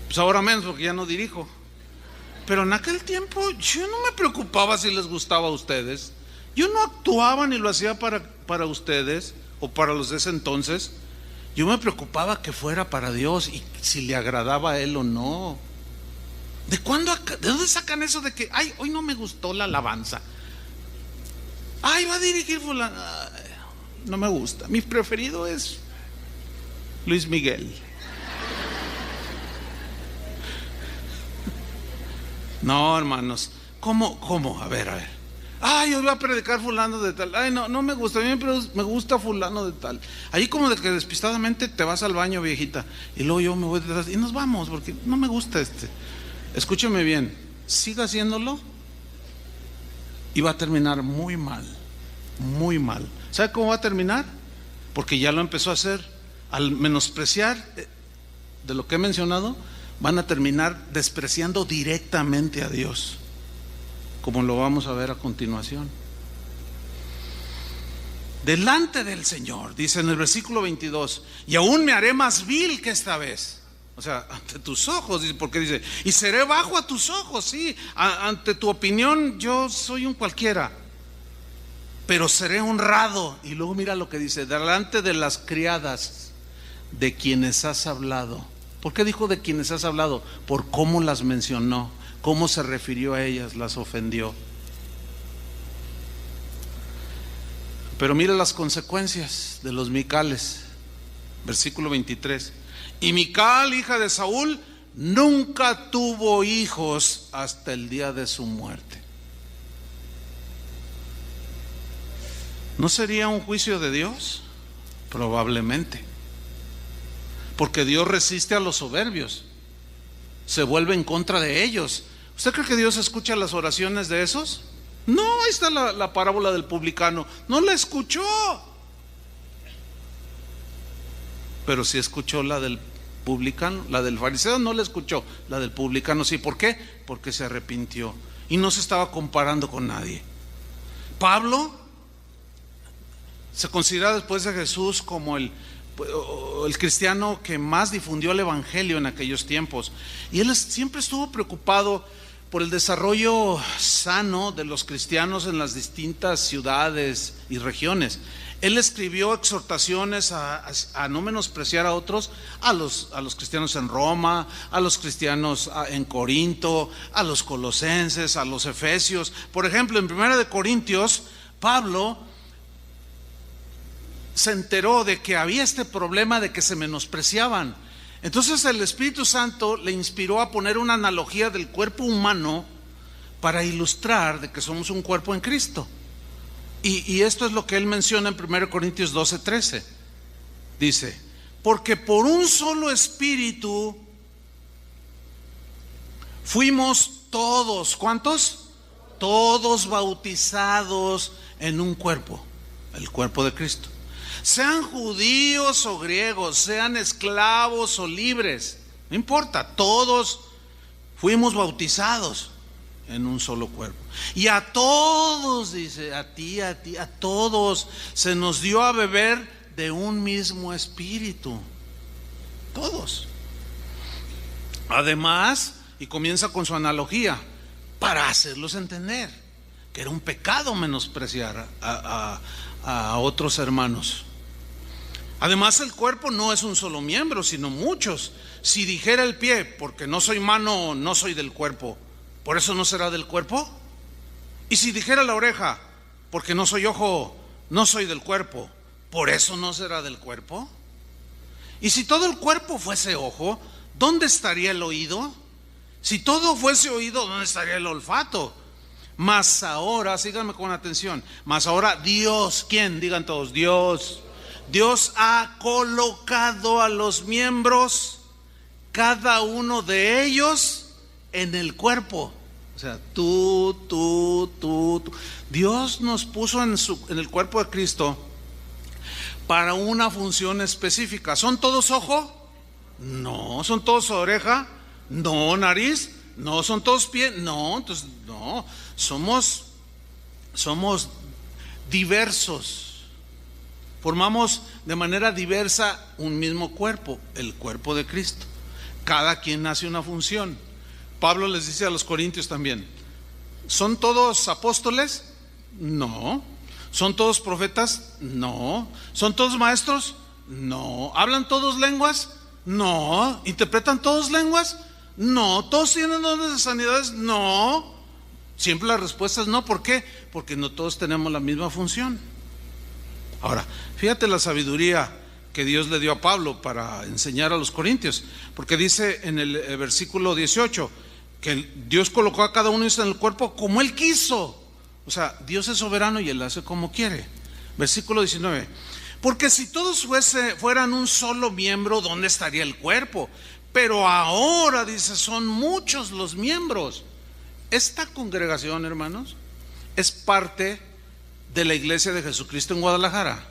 Pues ahora menos porque ya no dirijo. Pero en aquel tiempo yo no me preocupaba si les gustaba a ustedes. Yo no actuaba ni lo hacía para ustedes o para los de ese entonces. Yo me preocupaba que fuera para Dios y si le agradaba a Él o no. ¿De dónde sacan eso de que, ay, hoy no me gustó la alabanza? Ay, va a dirigir fulano. Ay, no me gusta. Mi preferido es Luis Miguel. No, hermanos. ¿Cómo? A ver. Ay, yo voy a predicar fulano de tal. Ay, no me gusta. A mí me gusta fulano de tal. Ahí como de que despistadamente te vas al baño, viejita. Y luego yo me voy detrás y nos vamos porque no me gusta este. Escúcheme bien. Siga haciéndolo y va a terminar muy mal. Muy mal. ¿Sabe cómo va a terminar? Porque ya lo empezó a hacer. Al menospreciar de lo que he mencionado, van a terminar despreciando directamente a Dios, como lo vamos a ver a continuación. Delante del Señor, dice en el versículo 22, y aún me haré más vil que esta vez. O sea, ante tus ojos, porque dice, y seré bajo a tus ojos, sí, ante tu opinión yo soy un cualquiera, pero seré honrado. Y luego mira lo que dice, delante de las criadas de quienes has hablado. ¿Por qué dijo de quienes has hablado? Por cómo las mencionó, cómo se refirió a ellas, las ofendió. Pero mira las consecuencias de los Micales. Versículo 23. Y Mical, hija de Saúl, nunca tuvo hijos hasta el día de su muerte. ¿No sería un juicio de Dios? Probablemente. Porque Dios resiste a los soberbios, se vuelve en contra de ellos. ¿Usted cree que Dios escucha las oraciones de esos? No, ahí está la parábola del publicano. No la escuchó, pero sí escuchó la del publicano. La del fariseo no la escuchó, la del publicano sí. ¿Por qué? Porque se arrepintió y no se estaba comparando con nadie. Pablo se considera después de Jesús como el cristiano que más difundió el evangelio en aquellos tiempos, y él siempre estuvo preocupado por el desarrollo sano de los cristianos en las distintas ciudades y regiones. Él escribió exhortaciones a no menospreciar a otros, a los cristianos en Roma, a los cristianos en Corinto, a los colosenses, a los efesios. Por ejemplo, en 1 Corintios, Pablo se enteró de que había este problema de que se menospreciaban. Entonces el Espíritu Santo le inspiró a poner una analogía del cuerpo humano para ilustrar de que somos un cuerpo en Cristo. Y esto es lo que él menciona en 1 Corintios 12:13. Dice, porque por un solo Espíritu fuimos todos, ¿cuántos? Todos bautizados en un cuerpo, el cuerpo de Cristo. Sean judíos o griegos, sean esclavos o libres, no importa, todos fuimos bautizados en un solo cuerpo. Y a todos, dice, a ti, a todos se nos dio a beber de un mismo espíritu. Todos. Además, y comienza con su analogía, para hacerlos entender que era un pecado menospreciar a otros hermanos. Además, el cuerpo no es un solo miembro, sino muchos. Si dijera el pie, porque no soy mano, no soy del cuerpo, ¿por eso no será del cuerpo? Y si dijera la oreja, porque no soy ojo, no soy del cuerpo, ¿por eso no será del cuerpo? Y si todo el cuerpo fuese ojo, ¿dónde estaría el oído? Si todo fuese oído, ¿dónde estaría el olfato? Mas ahora, síganme con atención, mas ahora Dios, ¿quién? Digan todos, Dios. Dios ha colocado a los miembros, cada uno de ellos, en el cuerpo. O sea, tú. Dios nos puso en el cuerpo de Cristo para una función específica. ¿Son todos ojo? No. ¿Son todos oreja? No. ¿Nariz? No. ¿Son todos pie? No. Entonces, no. Somos somos diversos, formamos de manera diversa un mismo cuerpo, el cuerpo de Cristo. Cada quien hace una función. Pablo les dice a los corintios también: ¿son todos apóstoles? No. ¿Son todos profetas? No. ¿Son todos maestros? No. ¿Hablan todos lenguas? No. ¿Interpretan todos lenguas? No. ¿Todos tienen dones de sanidades? No. Siempre la respuesta es no. ¿Por qué? Porque no todos tenemos la misma función. Ahora, fíjate la sabiduría que Dios le dio a Pablo para enseñar a los corintios, porque dice en el versículo 18 que Dios colocó a cada uno en el cuerpo como Él quiso. O sea, Dios es soberano y Él hace como quiere. Versículo 19: porque si todos fueran un solo miembro, ¿dónde estaría el cuerpo? Pero ahora, dice, son muchos los miembros. Esta congregación, hermanos, es parte de la iglesia de Jesucristo en Guadalajara,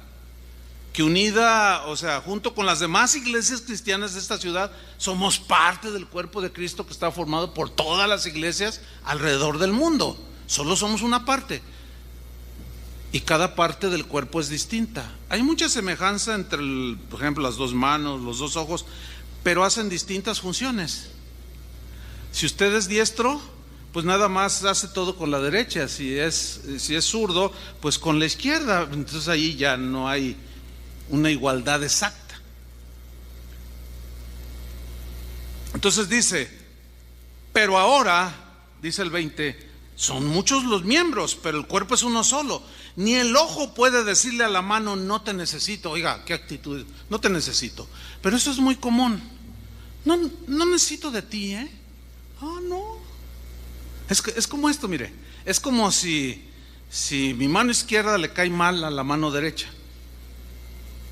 que unida, o sea, junto con las demás iglesias cristianas de esta ciudad, somos parte del cuerpo de Cristo que está formado por todas las iglesias alrededor del mundo. Solo somos una parte, y cada parte del cuerpo es distinta. Hay mucha semejanza entre, por ejemplo, las dos manos, los dos ojos, pero hacen distintas funciones. Si usted es diestro, pues nada más hace todo con la derecha. Si es zurdo, pues con la izquierda. Entonces ahí ya no hay una igualdad exacta. Entonces dice: pero ahora, dice el 20, son muchos los miembros, pero el cuerpo es uno solo. Ni el ojo puede decirle a la mano: no te necesito. Oiga, qué actitud, no te necesito. Pero eso es muy común. No necesito de ti, ¿eh? Ah, no. Es como esto, mire. Es como si mi mano izquierda le cae mal a la mano derecha.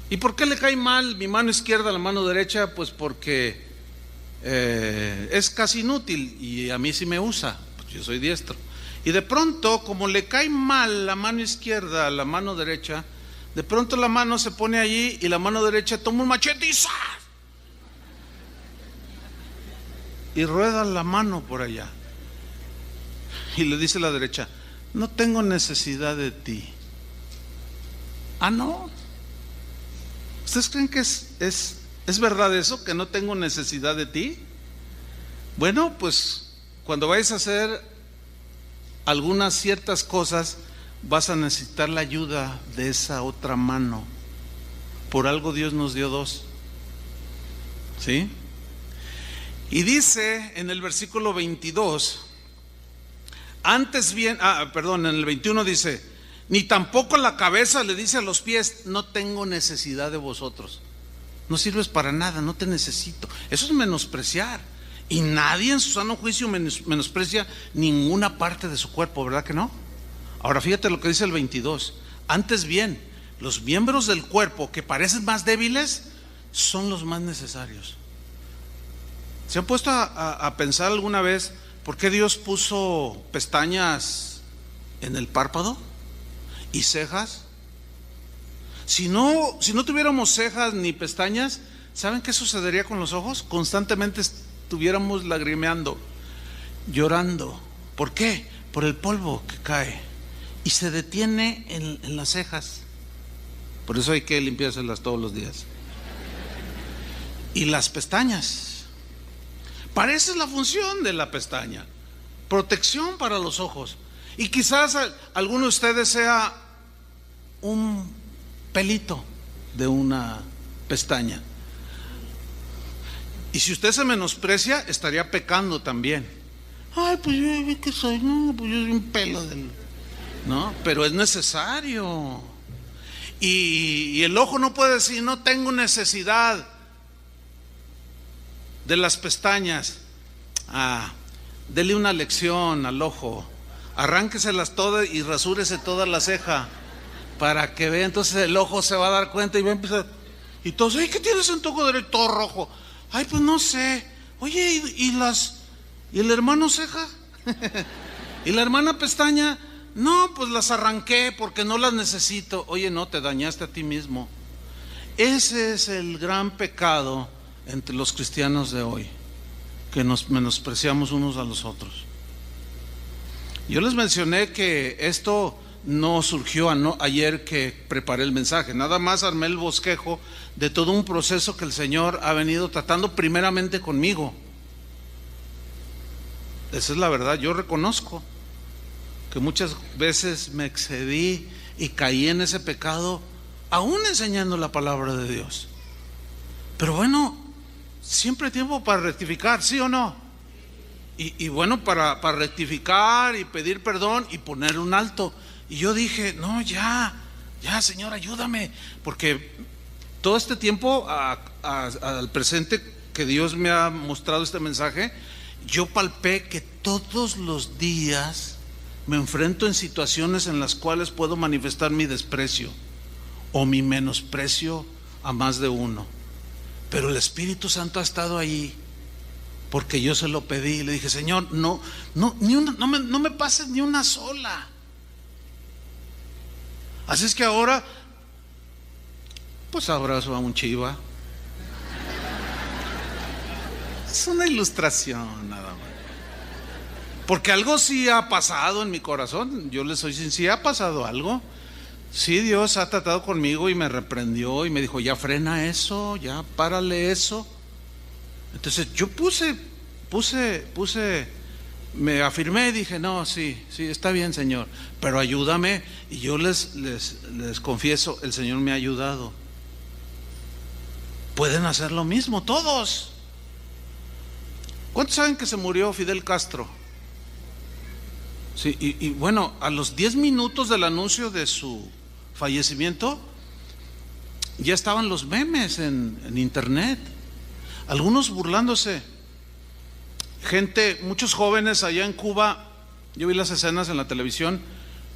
¿Y por qué le cae mal mi mano izquierda a la mano derecha? Pues porque es casi inútil y a mí sí me usa, pues yo soy diestro. Y de pronto, como le cae mal la mano izquierda a la mano derecha, de pronto la mano se pone allí y la mano derecha toma un machete y ¡zas! Y rueda la mano por allá. Y le dice a la derecha: no tengo necesidad de ti. Ah, no. ¿Ustedes creen que es verdad eso, que no tengo necesidad de ti? Bueno, pues cuando vayas a hacer algunas ciertas cosas, vas a necesitar la ayuda de esa otra mano. Por algo Dios nos dio dos. ¿Sí? Y dice en el versículo 22, antes bien, en el 21 dice: ni tampoco la cabeza le dice a los pies: no tengo necesidad de vosotros. No sirves para nada, no te necesito. Eso es menospreciar. Y nadie en su sano juicio menosprecia ninguna parte de su cuerpo, ¿verdad que no? Ahora fíjate lo que dice el 22. Antes bien, los miembros del cuerpo que parecen más débiles son los más necesarios. ¿Se han puesto a pensar alguna vez por qué Dios puso pestañas en el párpado y cejas? Si no tuviéramos cejas ni pestañas, ¿saben qué sucedería con los ojos? Constantemente estuviéramos lagrimeando, llorando. ¿Por qué? Por el polvo que cae y se detiene en las cejas. Por eso hay que limpiárselas todos los días. Y las pestañas, parece la función de la pestaña: protección para los ojos. Y quizás alguno de ustedes sea un pelito de una pestaña, y si usted se menosprecia, estaría pecando también. Ay, pues yo ¿qué soy? No, pues yo soy un pelo del... No, pero es necesario. Y el ojo no puede decir: no tengo necesidad de las pestañas. Dele una lección al ojo, arránqueselas todas y rasúrese toda la ceja para que vea. Entonces el ojo se va a dar cuenta y va a empezar. Y todos: ay, ¿qué tienes en tu ojo derecho? Todo rojo. Ay, pues no sé. Oye, ¿y el hermano ceja? ¿Y la hermana pestaña? No, pues las arranqué porque no las necesito. Oye, no, te dañaste a ti mismo. Ese es el gran pecado entre los cristianos de hoy, que nos menospreciamos unos a los otros. Yo les mencioné que esto no surgió ayer que preparé el mensaje, nada más armé el bosquejo de todo un proceso que el Señor ha venido tratando primeramente conmigo. Esa es la verdad. Yo reconozco que muchas veces me excedí y caí en ese pecado, aún enseñando la palabra de Dios. Pero bueno, siempre hay tiempo para rectificar, ¿sí o no? Y bueno, para rectificar y pedir perdón y poner un alto. Y yo dije, no, ya Señor, ayúdame, porque todo este tiempo al presente que Dios me ha mostrado este mensaje, yo palpé que todos los días me enfrento en situaciones en las cuales puedo manifestar mi desprecio o mi menosprecio a más de uno. Pero el Espíritu Santo ha estado ahí porque yo se lo pedí. Le dije, Señor, no me pases ni una sola. Así es que ahora, pues abrazo a un chiva. Es una ilustración nada más. Porque algo sí ha pasado en mi corazón. Yo le soy sincero, ha pasado algo. Sí, Dios ha tratado conmigo y me reprendió y me dijo, ya frena eso, ya párale eso. Entonces yo me afirmé y dije, no, sí, está bien, Señor, pero ayúdame. Y yo les confieso, el Señor me ha ayudado. Pueden hacer lo mismo todos. ¿Cuántos saben que se murió Fidel Castro? Sí, y bueno, a los 10 minutos del anuncio de su fallecimiento, ya estaban los memes en internet, algunos burlándose, gente, muchos jóvenes allá en Cuba, yo vi las escenas en la televisión,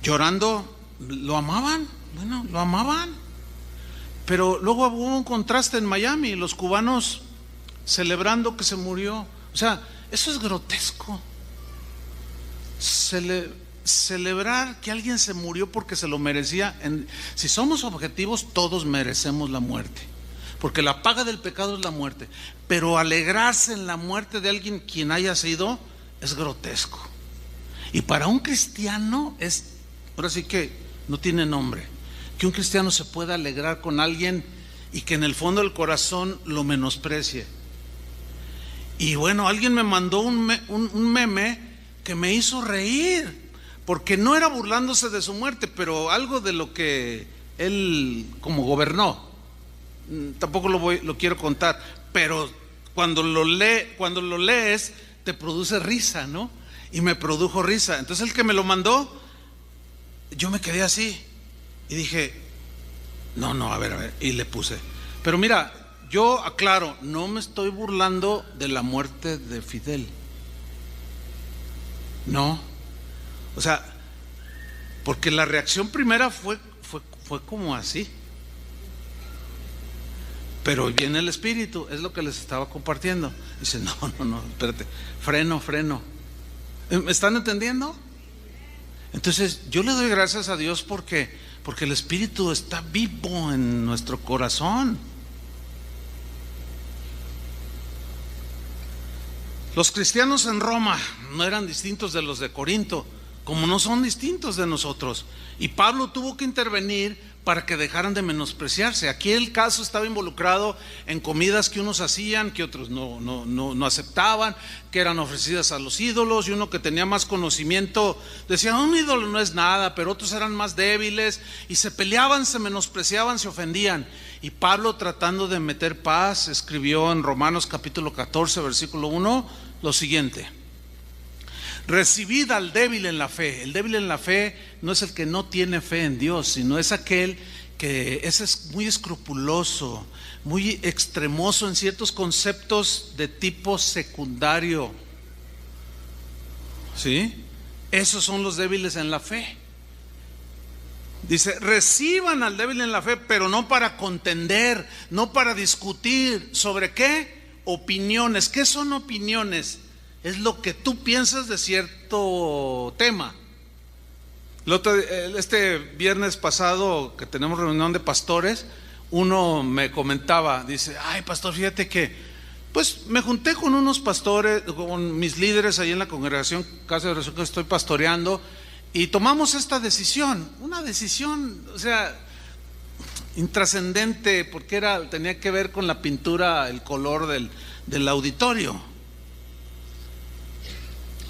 llorando, lo amaban, pero luego hubo un contraste en Miami, los cubanos celebrando que se murió. O sea, eso es grotesco. Celebrar que alguien se murió porque se lo merecía. Si somos objetivos, todos merecemos la muerte, porque la paga del pecado es la muerte. Pero alegrarse en la muerte de alguien, quien haya sido, es grotesco. Y para un cristiano ahora sí que no tiene nombre, que un cristiano se pueda alegrar con alguien y que en el fondo del corazón lo menosprecie. Y bueno, alguien me mandó un meme que me hizo reír, porque no era burlándose de su muerte, pero algo de lo que él como gobernó. Tampoco lo quiero contar, pero cuando lo lees te produce risa, ¿no? Y me produjo risa. Entonces el que me lo mandó, yo me quedé así y dije, no, a ver, y le puse, pero mira, yo aclaro, no me estoy burlando de la muerte de Fidel. No, o sea, porque la reacción primera fue como así. Pero viene el Espíritu, es lo que les estaba compartiendo. Dice, no, espérate, freno. ¿Me están entendiendo? Entonces yo le doy gracias a Dios porque el Espíritu está vivo en nuestro corazón. Los cristianos en Roma no eran distintos de los de Corinto, como no son distintos de nosotros. Y Pablo tuvo que intervenir para que dejaran de menospreciarse. Aquí el caso estaba involucrado en comidas que unos hacían, que otros no aceptaban, que eran ofrecidas a los ídolos, y uno que tenía más conocimiento decía, un ídolo no es nada, pero otros eran más débiles, y se peleaban, se menospreciaban, se ofendían. Y Pablo, tratando de meter paz, escribió en Romanos capítulo 14, versículo 1, lo siguiente: recibid al débil en la fe. El débil en la fe no es el que no tiene fe en Dios, sino es aquel que es muy escrupuloso, muy extremoso en ciertos conceptos de tipo secundario. ¿Sí? Esos son los débiles en la fe. Dice, reciban al débil en la fe, pero no para contender, no para discutir. ¿Sobre qué? Opiniones. ¿Qué son opiniones? Es lo que tú piensas de cierto tema. Este viernes pasado que tenemos reunión de pastores, uno me comentaba, dice, ay pastor, fíjate que pues me junté con unos pastores, con mis líderes ahí en la congregación Casa de Resurrección que estoy pastoreando, Y tomamos esta decisión, una decisión, o sea, intrascendente, porque tenía que ver con la pintura, el color del auditorio.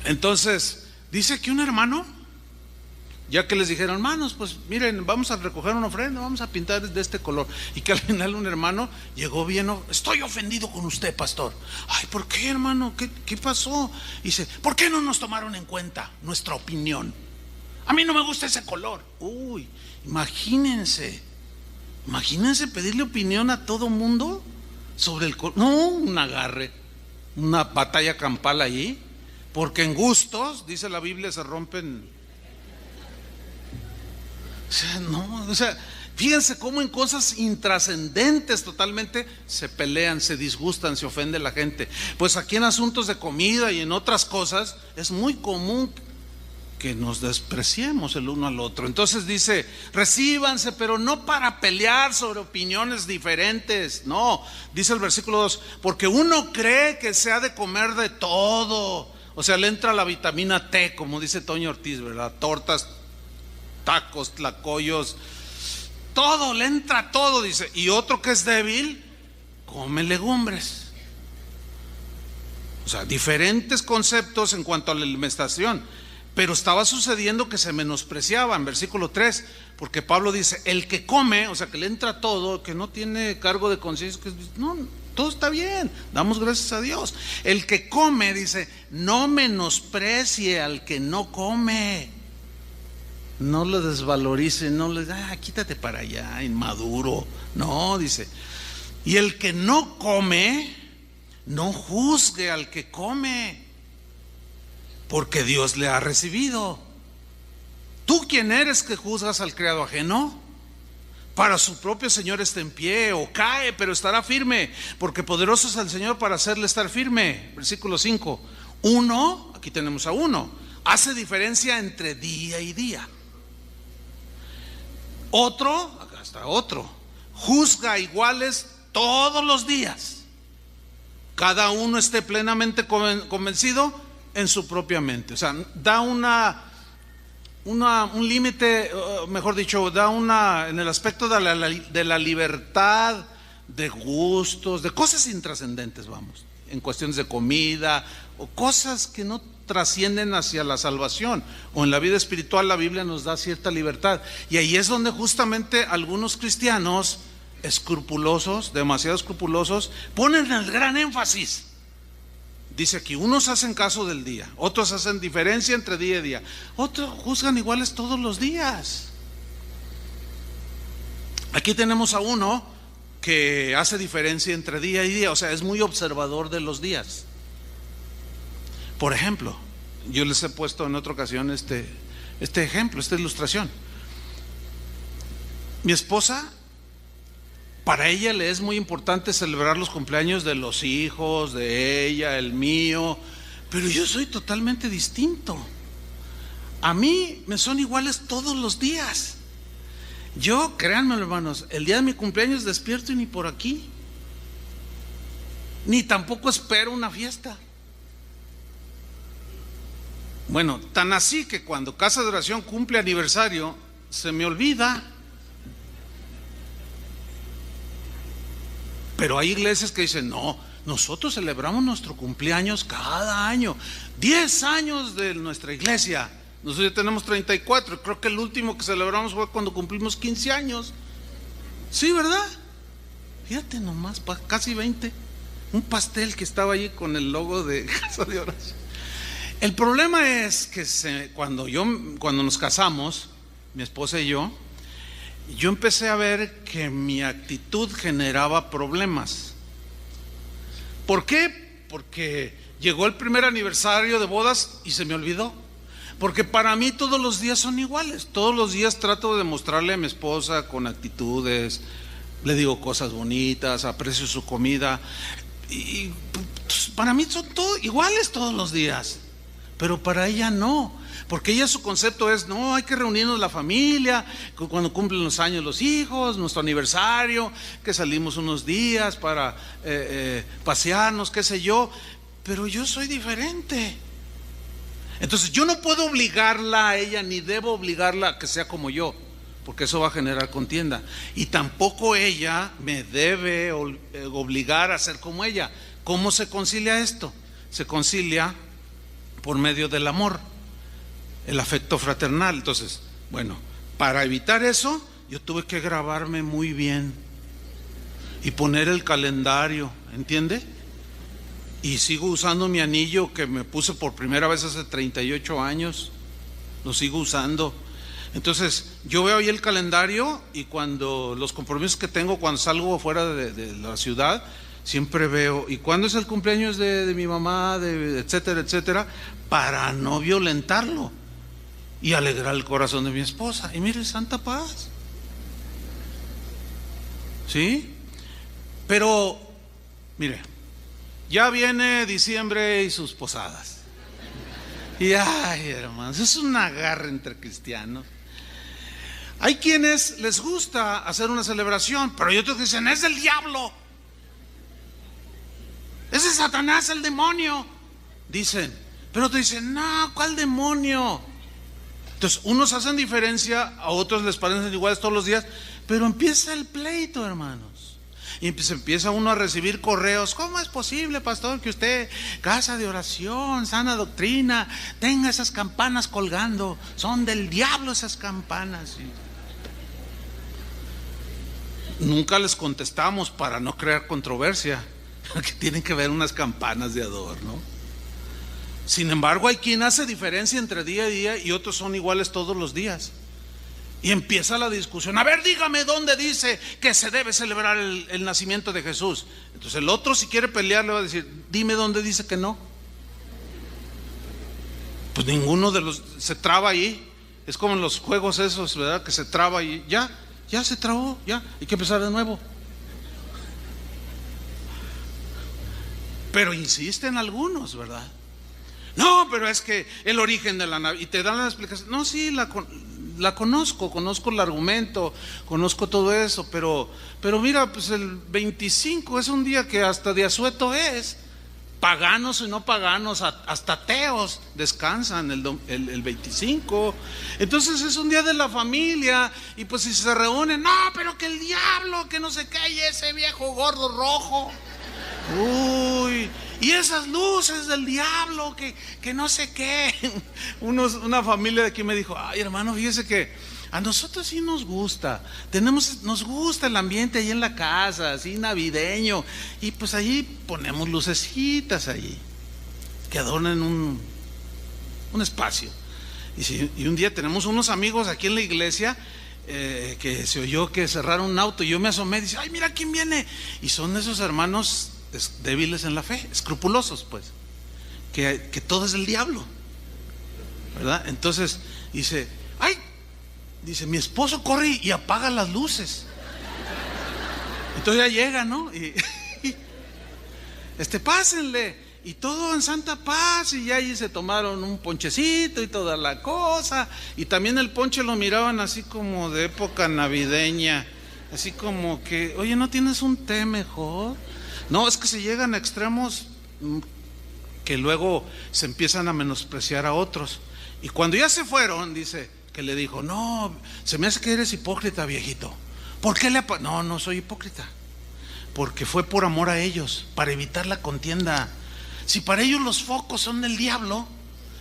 Entonces, dice que un hermano, ya que les dijeron, hermanos, pues miren, vamos a recoger una ofrenda, vamos a pintar de este color, y que al final un hermano llegó bien, estoy ofendido con usted, pastor. Ay, ¿por qué, hermano? ¿Qué pasó? Y dice, ¿por qué no nos tomaron en cuenta nuestra opinión? A mí no me gusta ese color. Uy, imagínense pedirle opinión a todo mundo sobre el color. No, un agarre, una batalla campal allí, porque en gustos, dice la Biblia, se rompen. O sea, fíjense cómo en cosas intrascendentes totalmente se pelean, se disgustan, se ofende la gente. Pues aquí en asuntos de comida y en otras cosas es muy común que nos despreciemos el uno al otro. Entonces dice, recíbanse, pero no para pelear sobre opiniones diferentes. No, dice el versículo 2, porque uno cree que se ha de comer de todo. O sea, le entra la vitamina T, como dice Toño Ortiz, ¿verdad? Tortas, tacos, tlacoyos, todo, le entra todo, dice. Y otro que es débil, come legumbres. O sea, diferentes conceptos en cuanto a la alimentación. Pero estaba sucediendo que se menospreciaban, versículo 3, porque Pablo dice, el que come, o sea, que le entra todo, que no tiene cargo de conciencia, que no, todo está bien, damos gracias a Dios. El que come, dice, no menosprecie al que no come, no lo desvalorice, no le quítate para allá, inmaduro. No, dice, y el que no come, no juzgue al que come, porque Dios le ha recibido. ¿Tú quién eres que juzgas al criado ajeno? Para su propio Señor está en pie, o cae, pero estará firme, porque poderoso es el Señor para hacerle estar firme. Versículo 5. Uno, aquí tenemos a uno, hace diferencia entre día y día. Otro, acá está otro, juzga iguales todos los días. Cada uno esté plenamente convencido en su propia mente. O sea, da un límite, mejor dicho, en el aspecto de la libertad, de gustos, de cosas intrascendentes, vamos, en cuestiones de comida o cosas que no trascienden hacia la salvación o en la vida espiritual. La Biblia nos da cierta libertad, y ahí es donde justamente algunos cristianos escrupulosos, demasiado escrupulosos, ponen el gran énfasis. Dice aquí, unos hacen caso del día, otros hacen diferencia entre día y día, otros juzgan iguales todos los días. Aquí tenemos a uno que hace diferencia entre día y día, o sea, es muy observador de los días. Por ejemplo, yo les he puesto en otra ocasión este ejemplo, esta ilustración. Mi esposa, para ella le es muy importante celebrar los cumpleaños de los hijos, de ella, el mío, pero yo soy totalmente distinto. A mí me son iguales todos los días. Yo, créanme, hermanos, el día de mi cumpleaños despierto y ni por aquí, ni tampoco espero una fiesta. Bueno, tan así que cuando Casa de Oración cumple aniversario, se me olvida. Pero hay iglesias que dicen, no, nosotros celebramos nuestro cumpleaños cada año. 10 años de nuestra iglesia. Nosotros ya tenemos 34. Creo que el último que celebramos fue cuando cumplimos 15 años. Sí, ¿verdad? Fíjate nomás, casi 20. Un pastel que estaba allí con el logo de Casa de Oración. El problema es que cuando nos casamos, mi esposa y yo empecé a ver que mi actitud generaba problemas. ¿Por qué? Porque llegó el primer aniversario de bodas y se me olvidó. Porque para mí todos los días son iguales. Todos los días trato de demostrarle a mi esposa con actitudes, le digo cosas bonitas, aprecio su comida. Y para mí son iguales todos los días. Pero para ella no, porque ella, su concepto es, no, hay que reunirnos la familia, cuando cumplen los años los hijos, nuestro aniversario, que salimos unos días para pasearnos, qué sé yo. Pero yo soy diferente. Entonces yo no puedo obligarla a ella, ni debo obligarla a que sea como yo, porque eso va a generar contienda. Y tampoco ella me debe obligar a ser como ella. ¿Cómo se concilia esto? Se concilia por medio del amor, el afecto fraternal. Entonces, bueno, para evitar eso, yo tuve que grabarme muy bien y poner el calendario, ¿entiende? Y sigo usando mi anillo que me puse por primera vez hace 38 años, lo sigo usando. Entonces, yo veo ahí el calendario y cuando los compromisos que tengo cuando salgo fuera de la ciudad, siempre veo, ¿y cuándo es el cumpleaños de mi mamá, etcétera, etcétera? Para no violentarlo y alegrar el corazón de mi esposa. Y mire, santa paz. ¿Sí? Pero, mire, ya viene diciembre y sus posadas. Y ay, hermanos, es un agarre entre cristianos. Hay quienes les gusta hacer una celebración, pero hay otros que dicen, es del diablo. Ese es Satanás, el demonio. Dicen, pero te dicen, no, ¿cuál demonio? Entonces, unos hacen diferencia, a otros les parecen iguales todos los días, pero empieza el pleito, hermanos. Y se empieza uno a recibir correos. ¿Cómo es posible, pastor, que usted, casa de oración, sana doctrina, tenga esas campanas colgando? Son del diablo esas campanas. Y nunca les contestamos para no crear controversia, que tienen que ver unas campanas de adorno. Sin embargo, hay quien hace diferencia entre día y día y otros son iguales todos los días. Y empieza la discusión. A ver, dígame dónde dice que se debe celebrar el nacimiento de Jesús. Entonces el otro, si quiere pelear, le va a decir, dime dónde dice que no. Pues ninguno de los se traba ahí. Es como en los juegos esos, ¿verdad? Que se traba y ya se trabó, ya hay que empezar de nuevo. Pero insisten algunos, ¿verdad? No, pero es que el origen de la Navidad, y te dan la explicación. No, sí, la conozco el argumento, conozco todo eso, pero mira, pues el 25 es un día que hasta de asueto es. Paganos y no paganos, hasta ateos descansan el 25. Entonces es un día de la familia, y pues si se reúnen, no, pero que el diablo, que no sé qué, y ese viejo gordo rojo. Uy, y esas luces del diablo, que no sé qué. Una familia de aquí me dijo, ay, hermano, fíjese que a nosotros sí nos gusta, nos gusta el ambiente ahí en la casa, así navideño, y pues allí ponemos lucecitas allí, que adornan un espacio. Y un día tenemos unos amigos aquí en la iglesia, que se oyó que cerraron un auto, y yo me asomé y dice, ay, mira quién viene. Y son esos hermanos débiles en la fe, escrupulosos, pues, que todo es del diablo, ¿verdad? Entonces dice, ay, mi esposo corre y apaga las luces. Entonces ya llega, ¿no? Y pásenle, y todo en santa paz, y ya ahí se tomaron un ponchecito y toda la cosa, y también el ponche lo miraban así como de época navideña, así como que, oye, ¿no tienes un té mejor? No, es que se llegan a extremos que luego se empiezan a menospreciar a otros. Y cuando ya se fueron, dice que le dijo, no, se me hace que eres hipócrita, viejito. ¿Por qué no soy hipócrita? Porque fue por amor a ellos, para evitar la contienda. Si para ellos los focos son del diablo,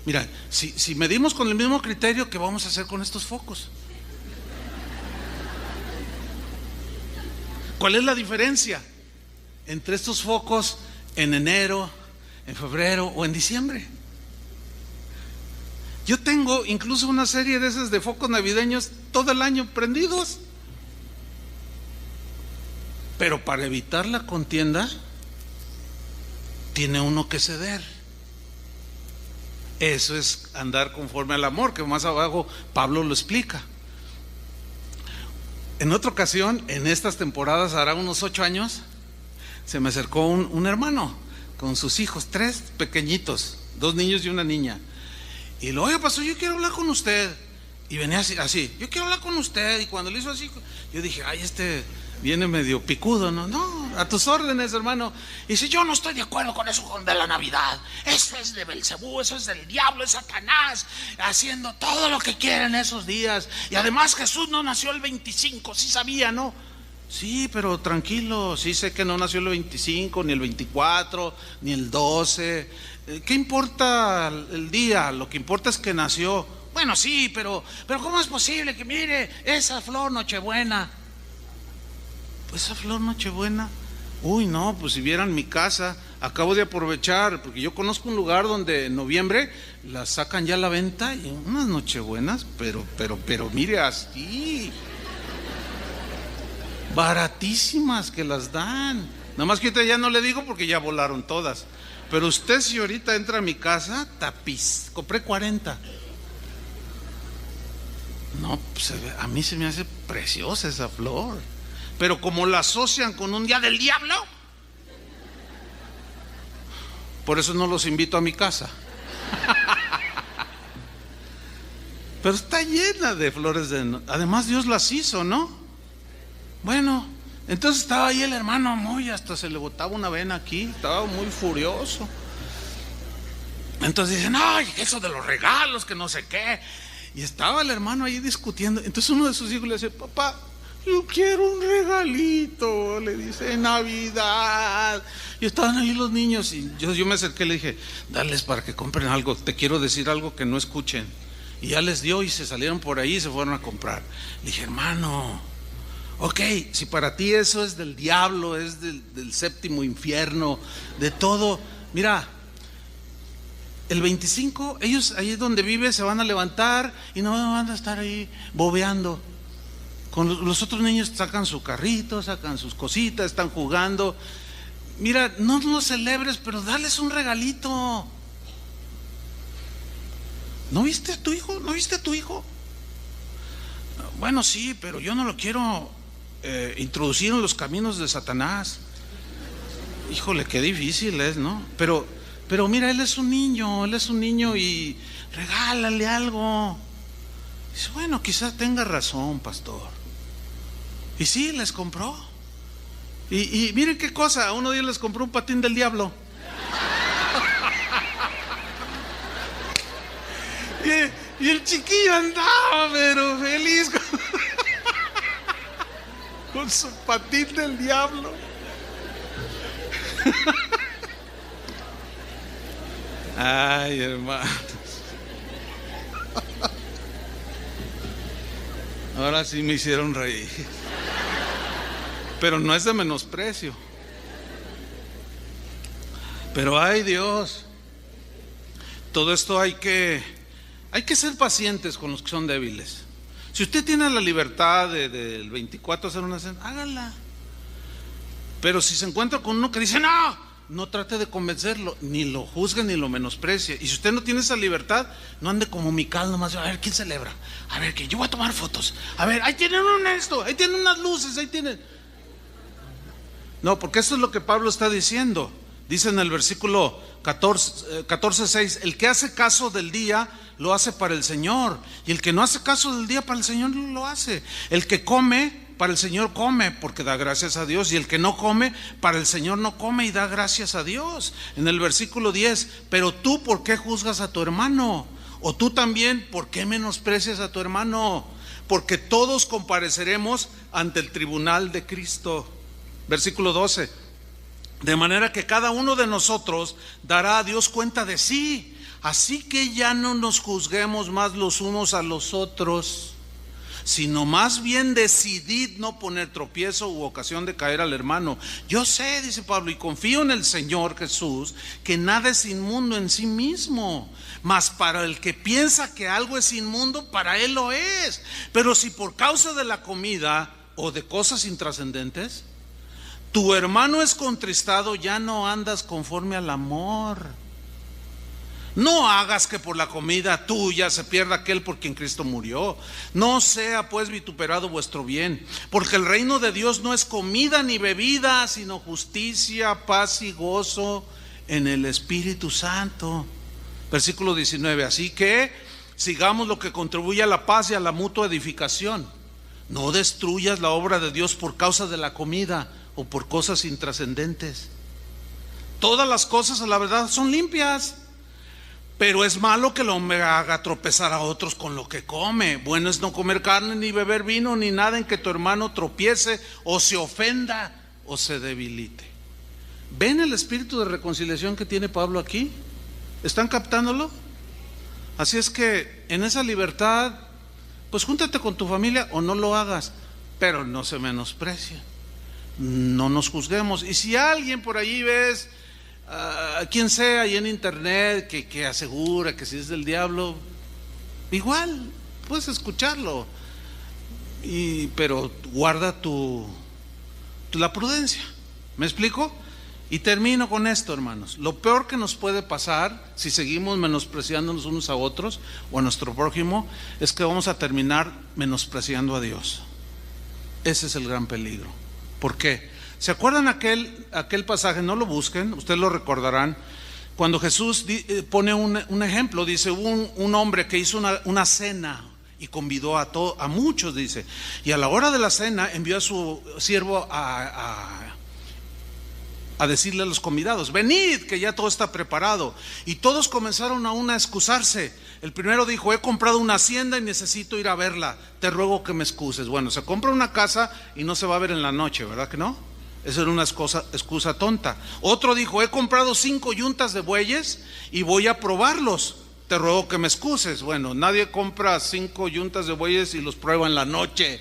mira, si medimos con el mismo criterio, ¿qué vamos a hacer con estos focos? ¿Cuál es la diferencia entre estos focos en enero, en febrero o en diciembre? Yo tengo incluso una serie de esas de focos navideños todo el año prendidos. Pero para evitar la contienda, tiene uno que ceder. Eso es andar conforme al amor, que más abajo Pablo lo explica. En otra ocasión, en estas temporadas, hará unos 8 años, se me acercó un hermano con sus hijos, 3 pequeñitos, 2 niños y una niña. Y luego, oye, pastor, yo quiero hablar con usted. Y venía así, yo quiero hablar con usted. Y cuando le hizo así, yo dije, ay, viene medio picudo, ¿no? No, A tus órdenes, hermano. Y dice, yo no estoy de acuerdo con eso de la Navidad. Eso es de Belcebú, eso es del diablo, es Satanás, haciendo todo lo que quiere en esos días. Y además Jesús no nació el 25, sí sabía, ¿no? Sí, pero tranquilo, sí sé que no nació el 25, ni el 24, ni el 12. ¿Qué importa el día? Lo que importa es que nació. Bueno, sí, pero ¿cómo es posible que mire esa flor Nochebuena? Pues esa flor Nochebuena, uy, no, pues si vieran mi casa, acabo de aprovechar, porque yo conozco un lugar donde en noviembre las sacan ya a la venta y unas Nochebuenas, pero mire, así, baratísimas que las dan. Nada más que ahorita ya no le digo porque ya volaron todas. Pero usted si ahorita entra a mi casa, tapiz, compré 40. No, pues a mí se me hace preciosa esa flor. Pero como la asocian con un día del diablo, por eso no los invito a mi casa. Pero está llena de flores además Dios las hizo, ¿no? Bueno, entonces estaba ahí el hermano hasta se le botaba una vena aquí, estaba muy furioso. Entonces dicen, ay, eso de los regalos, que no sé qué. Y estaba el hermano ahí discutiendo. Entonces uno de sus hijos le dice, papá, yo quiero un regalito, le dice, en Navidad. Y estaban ahí los niños y yo me acerqué y le dije, dales para que compren algo, te quiero decir algo que no escuchen. Y ya les dio y se salieron por ahí y se fueron a comprar. Le dije, hermano, ok, si para ti eso es del diablo, es del séptimo infierno, de todo, mira, el 25, ellos ahí donde vive se van a levantar y no van a estar ahí bobeando. Con los otros niños sacan su carrito, sacan sus cositas, están jugando. Mira, no lo celebres, pero dales un regalito. ¿No viste a tu hijo? ¿No viste a tu hijo? Bueno, sí, pero yo no lo quiero introducir en los caminos de Satanás. Híjole, qué difícil es, ¿no? Pero mira, él es un niño y regálale algo. Dice, bueno, quizás tenga razón, pastor. Y sí, les compró. Y miren qué cosa, a uno de ellos les compró un patín del diablo. Y el chiquillo andaba, pero feliz con su patín del diablo. Ay, hermano. Ahora sí me hicieron reír. Pero no es de menosprecio. Pero ay, Dios, todo esto hay que ser pacientes con los que son débiles. Si usted tiene la libertad del 24 hacer una cena, hágala. Pero si se encuentra con uno que dice no trate de convencerlo, ni lo juzgue ni lo menosprecie. Y si usted no tiene esa libertad, no ande como Mical nomás, a ver quién celebra, a ver que yo voy a tomar fotos, a ver, ahí tienen ahí tienen unas luces, ahí tienen. No, porque eso es lo que Pablo está diciendo. Dice en el versículo 14:6, el que hace caso del día lo hace para el Señor, y el que no hace caso del día para el Señor no lo hace. El que come para el Señor come porque da gracias a Dios, y el que no come para el Señor no come y da gracias a Dios. En el versículo 10, pero tú, ¿por qué juzgas a tu hermano? O tú también, ¿por qué menosprecias a tu hermano? Porque todos compareceremos ante el tribunal de Cristo. Versículo 12, de manera que cada uno de nosotros dará a Dios cuenta de sí. Así que ya no nos juzguemos más los unos a los otros, sino más bien decidid no poner tropiezo u ocasión de caer al hermano. Yo sé, dice Pablo, y confío en el Señor Jesús, que nada es inmundo en sí mismo, mas para el que piensa que algo es inmundo, para él lo es. Pero si por causa de la comida o de cosas intrascendentes tu hermano es contristado, ya no andas conforme al amor. No hagas que por la comida tuya se pierda aquel por quien Cristo murió. No sea pues vituperado vuestro bien, porque el reino de Dios no es comida ni bebida, sino justicia, paz y gozo en el Espíritu Santo. Versículo 19, así que sigamos lo que contribuye a la paz y a la mutua edificación. No destruyas la obra de Dios por causa de la comida o por cosas intrascendentes. Todas las cosas, a la verdad, son limpias, pero es malo que el hombre haga tropezar a otros con lo que come. Bueno es no comer carne, ni beber vino, ni nada en que tu hermano tropiece o se ofenda o se debilite. ¿Ven el espíritu de reconciliación que tiene Pablo aquí? ¿Están captándolo? Así es que en esa libertad, pues júntate con tu familia o no lo hagas, pero no se menosprecie, no nos juzguemos. Y si alguien por allí ves, quien sea ahí en internet que asegura que si es del diablo, igual puedes escucharlo, pero guarda la prudencia. ¿Me explico? Y termino con esto, hermanos. Lo peor que nos puede pasar si seguimos menospreciándonos unos a otros o a nuestro prójimo es que vamos a terminar menospreciando a Dios. Ese es el gran peligro. ¿Por qué? ¿Se acuerdan aquel pasaje? No lo busquen, ustedes lo recordarán. Cuando Jesús pone un ejemplo, dice, hubo un hombre que hizo una cena y convidó a muchos, dice. Y a la hora de la cena envió a su siervo a decirle a los convidados, venid, que ya todo está preparado. Y todos comenzaron aún a excusarse. El primero dijo, he comprado una hacienda y necesito ir a verla, te ruego que me excuses. Bueno, se compra una casa y no se va a ver en la noche, ¿verdad que no? Esa era una excusa tonta. Otro dijo, he comprado 5 yuntas de bueyes y voy a probarlos, te ruego que me excuses. Bueno, nadie compra 5 yuntas de bueyes y los prueba en la noche,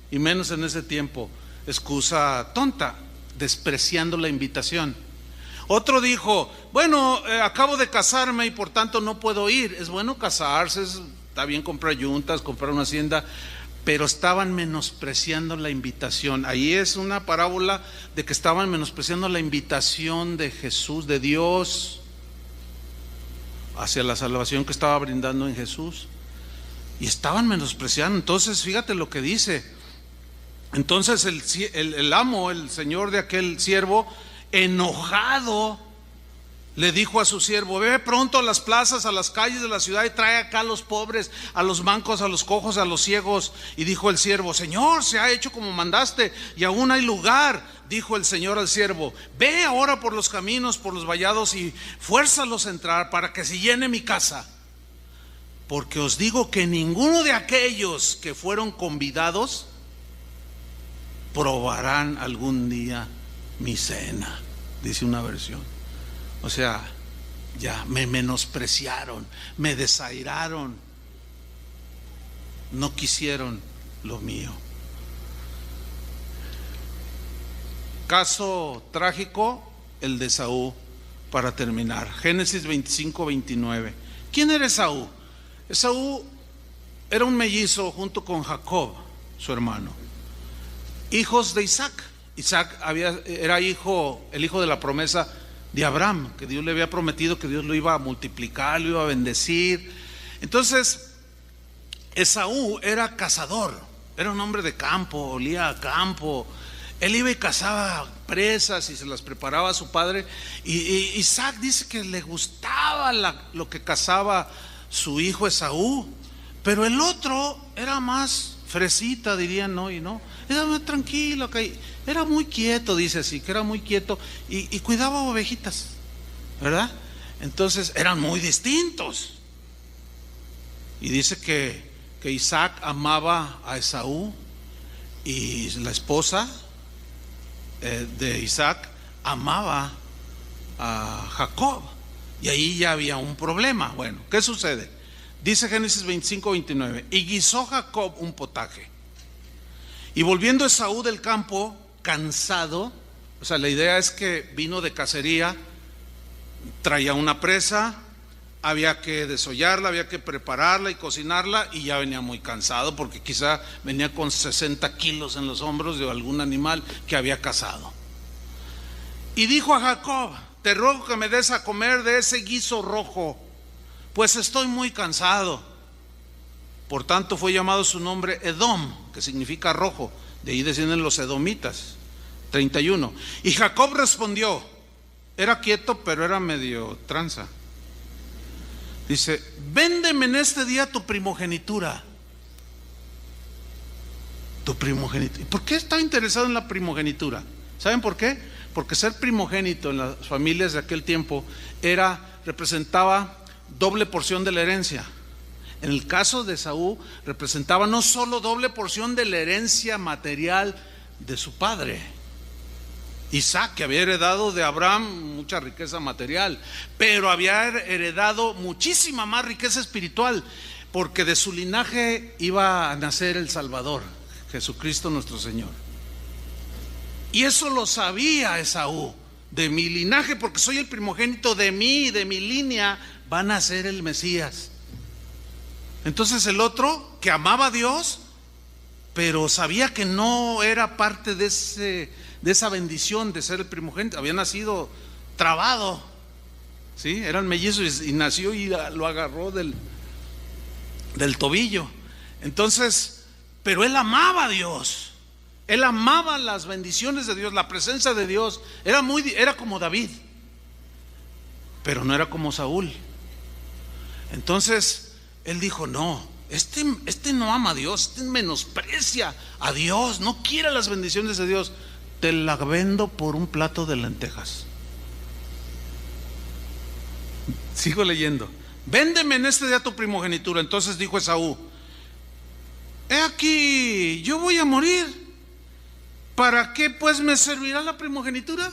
y menos en ese tiempo. Excusa tonta, despreciando la invitación. Otro dijo, bueno, acabo de casarme y por tanto no puedo ir. Es bueno casarse, está bien comprar yuntas, comprar una hacienda, pero estaban menospreciando la invitación. Ahí es una parábola de que estaban menospreciando la invitación de Jesús, de Dios, hacia la salvación que estaba brindando en Jesús, y estaban menospreciando. Entonces fíjate lo que dice. Entonces el amo, el señor de aquel siervo, enojado, le dijo a su siervo, ve pronto a las plazas, a las calles de la ciudad y trae acá a los pobres, a los mancos, a los cojos, a los ciegos. Y dijo el siervo, Señor, se ha hecho como mandaste y aún hay lugar. Dijo el Señor al siervo, ve ahora por los caminos, por los vallados y fuérzalos a entrar para que se llene mi casa. Porque os digo que ninguno de aquellos que fueron convidados probarán algún día mi cena, dice una versión. O sea, ya me menospreciaron, me desairaron, no quisieron lo mío. Caso trágico, el de Esaú, para terminar. Génesis 25-29. ¿Quién era Esaú? Esaú era un mellizo junto con Jacob, su hermano, hijos de Isaac. Isaac era el hijo de la promesa de Abraham, que Dios le había prometido que Dios lo iba a multiplicar, lo iba a bendecir. Entonces Esaú era cazador, era un hombre de campo, olía a campo. Él iba y cazaba presas y se las preparaba a su padre. Y Isaac dice que le gustaba lo que cazaba su hijo Esaú, pero el otro era más fresita, dirían, ¿no? Y no, era muy tranquilo, era muy quieto, dice así, que era muy quieto y cuidaba ovejitas, ¿verdad? Entonces eran muy distintos. Y dice que Isaac amaba a Esaú y la esposa de Isaac amaba a Jacob, y ahí ya había un problema. Bueno, ¿qué sucede? Dice Génesis 25-29, y guisó Jacob un potaje, y volviendo Esaú del campo cansado, o sea, la idea es que vino de cacería, traía una presa, había que desollarla, había que prepararla y cocinarla, y ya venía muy cansado porque quizá venía con 60 kilos en los hombros de algún animal que había cazado. Y dijo a Jacob, te ruego que me des a comer de ese guiso rojo, pues estoy muy cansado. Por tanto fue llamado su nombre Edom, que significa rojo. De ahí descienden los edomitas. 31. Y Jacob respondió, era quieto pero era medio tranza. Dice, véndeme en este día tu primogenitura. Tu primogenitura. ¿Y por qué estaba interesado en la primogenitura? ¿Saben por qué? Porque ser primogénito en las familias de aquel tiempo representaba doble porción de la herencia. En el caso de Esaú representaba no solo doble porción de la herencia material de su padre, Isaac, que había heredado de Abraham mucha riqueza material, pero había heredado muchísima más riqueza espiritual, porque de su linaje iba a nacer el Salvador, Jesucristo nuestro Señor. Y eso lo sabía Esaú: de mi linaje, porque soy el primogénito, de mí, de mi línea, va a nacer el Mesías. Entonces el otro, que amaba a Dios, pero sabía que no era parte de esa bendición de ser el primogénito, había nacido trabado, ¿sí? Eran mellizos y nació y lo agarró del tobillo. Entonces, pero él amaba a Dios, él amaba las bendiciones de Dios, la presencia de Dios. Era como David, pero no era como Saúl. Entonces él dijo: no, este no ama a Dios, este menosprecia a Dios, no quiere las bendiciones de Dios. Te la vendo por un plato de lentejas. Sigo leyendo: véndeme en este día tu primogenitura. Entonces dijo Esaú: he aquí, yo voy a morir, ¿para qué pues me servirá la primogenitura?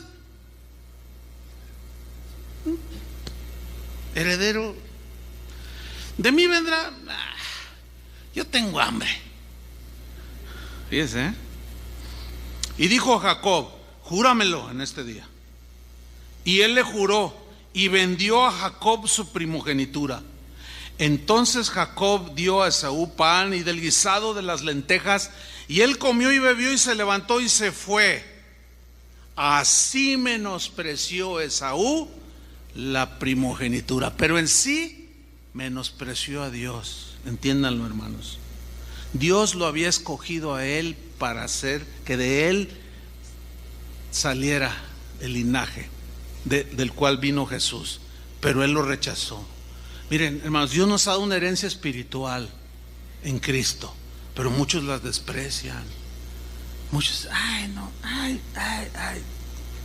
Heredero de mí vendrá. Yo tengo hambre. Fíjese, ¿eh? Y dijo a Jacob: júramelo en este día. Y él le juró, y vendió a Jacob su primogenitura. Entonces Jacob dio a Esaú pan y del guisado de las lentejas, y él comió y bebió y se levantó y se fue. Así menospreció Esaú la primogenitura, pero en sí menospreció a Dios. Entiéndanlo, hermanos. Dios lo había escogido a él para hacer que de él saliera el linaje del cual vino Jesús, pero él lo rechazó. Miren, hermanos, Dios nos ha dado una herencia espiritual en Cristo, pero muchos las desprecian. Muchos,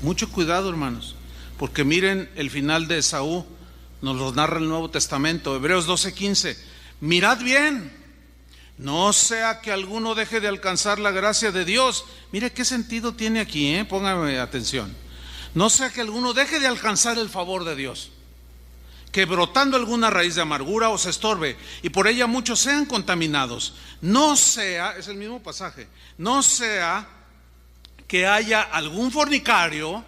mucho cuidado, hermanos, porque miren el final de Esaú, nos lo narra el Nuevo Testamento, Hebreos 12:15. Mirad bien, no sea que alguno deje de alcanzar la gracia de Dios. Mire qué sentido tiene aquí, póngame atención. No sea que alguno deje de alcanzar el favor de Dios, que brotando alguna raíz de amargura os estorbe, y por ella muchos sean contaminados. No sea, es el mismo pasaje, no sea que haya algún fornicario,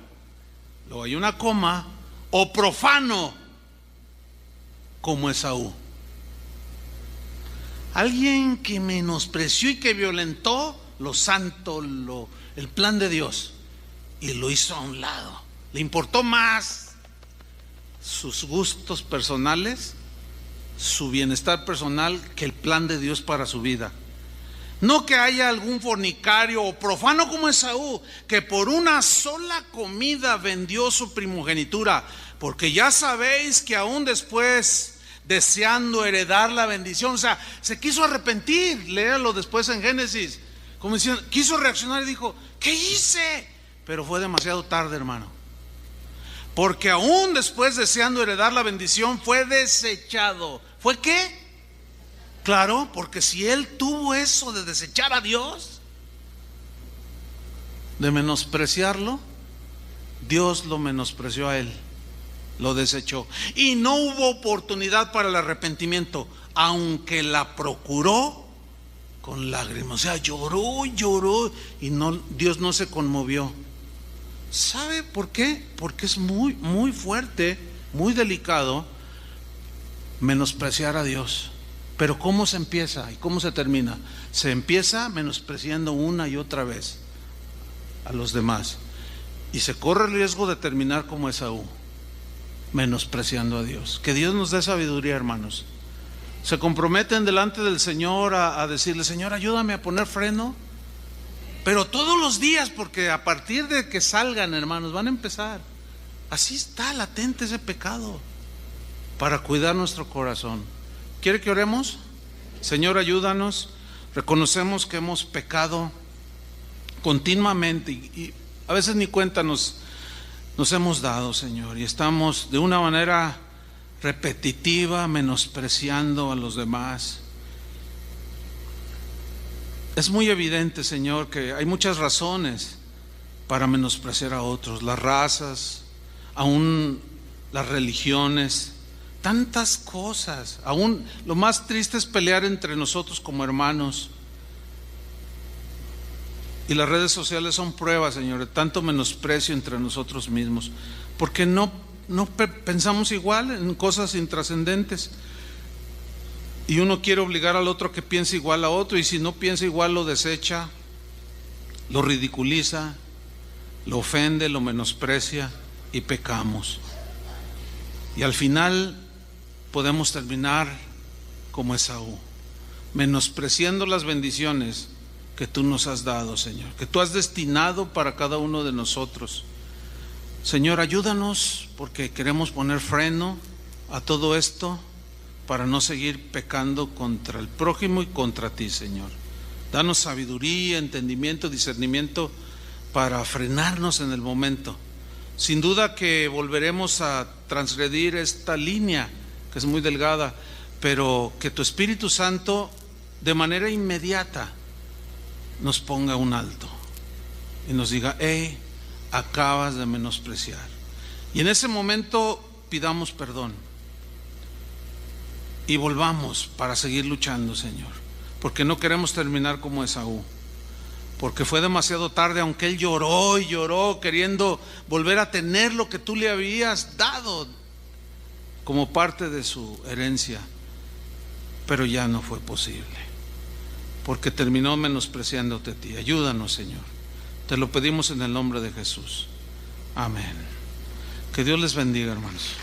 luego hay una coma, o profano como Esaú. Alguien que menospreció y que violentó lo santo, el plan de Dios, y lo hizo a un lado. Le importó más sus gustos personales, su bienestar personal, que el plan de Dios para su vida. No que haya algún fornicario o profano como Esaú, que por una sola comida vendió su primogenitura, porque ya sabéis que aún después, deseando heredar la bendición, o sea, se quiso arrepentir. Léalo después en Génesis, como diciendo, quiso reaccionar y dijo: ¿qué hice? Pero fue demasiado tarde, hermano, porque aún después, deseando heredar la bendición, fue desechado. ¿Fue qué? Claro, porque si él tuvo eso de desechar a Dios, de menospreciarlo, Dios lo menospreció a él, lo desechó, y no hubo oportunidad para el arrepentimiento, aunque la procuró con lágrimas. O sea, lloró y no, Dios no se conmovió. ¿Sabe por qué? Porque es muy, muy fuerte, muy delicado menospreciar a Dios. Pero ¿cómo se empieza y cómo se termina? Se empieza menospreciando una y otra vez a los demás, y se corre el riesgo de terminar como Esaú, menospreciando a Dios. Que Dios nos dé sabiduría, hermanos. Se comprometen delante del Señor a decirle: Señor, ayúdame a poner freno, pero todos los días, porque a partir de que salgan, hermanos, van a empezar. Así está latente ese pecado, para cuidar nuestro corazón. ¿Quiere que oremos? Señor, ayúdanos. Reconocemos que hemos pecado continuamente y A veces ni cuenta nos hemos dado, Señor, y estamos de una manera repetitiva menospreciando a los demás. Es muy evidente, Señor, que hay muchas razones para menospreciar a otros, las razas, aún las religiones, tantas cosas. Aún lo más triste es pelear entre nosotros como hermanos. Y las redes sociales son pruebas, Señor, de tanto menosprecio entre nosotros mismos, porque no pensamos igual en cosas intrascendentes. Y uno quiere obligar al otro a que piense igual a otro, y si no piensa igual lo desecha, lo ridiculiza, lo ofende, lo menosprecia y pecamos. Y al final podemos terminar como Esaú, menospreciando las bendiciones que tú nos has dado, Señor, que tú has destinado para cada uno de nosotros. Señor, ayúdanos, porque queremos poner freno a todo esto para no seguir pecando contra el prójimo y contra ti, Señor. Danos sabiduría, entendimiento, discernimiento para frenarnos en el momento. Sin duda que volveremos a transgredir esta línea que es muy delgada, pero que tu Espíritu Santo de manera inmediata nos ponga un alto y nos diga: hey, acabas de menospreciar. Y en ese momento pidamos perdón y volvamos para seguir luchando, Señor, porque no queremos terminar como Esaú, porque fue demasiado tarde, aunque él lloró y lloró queriendo volver a tener lo que tú le habías dado como parte de su herencia, pero ya no fue posible, porque terminó menospreciándote a ti. Ayúdanos, Señor, te lo pedimos en el nombre de Jesús, amén. Que Dios les bendiga, hermanos.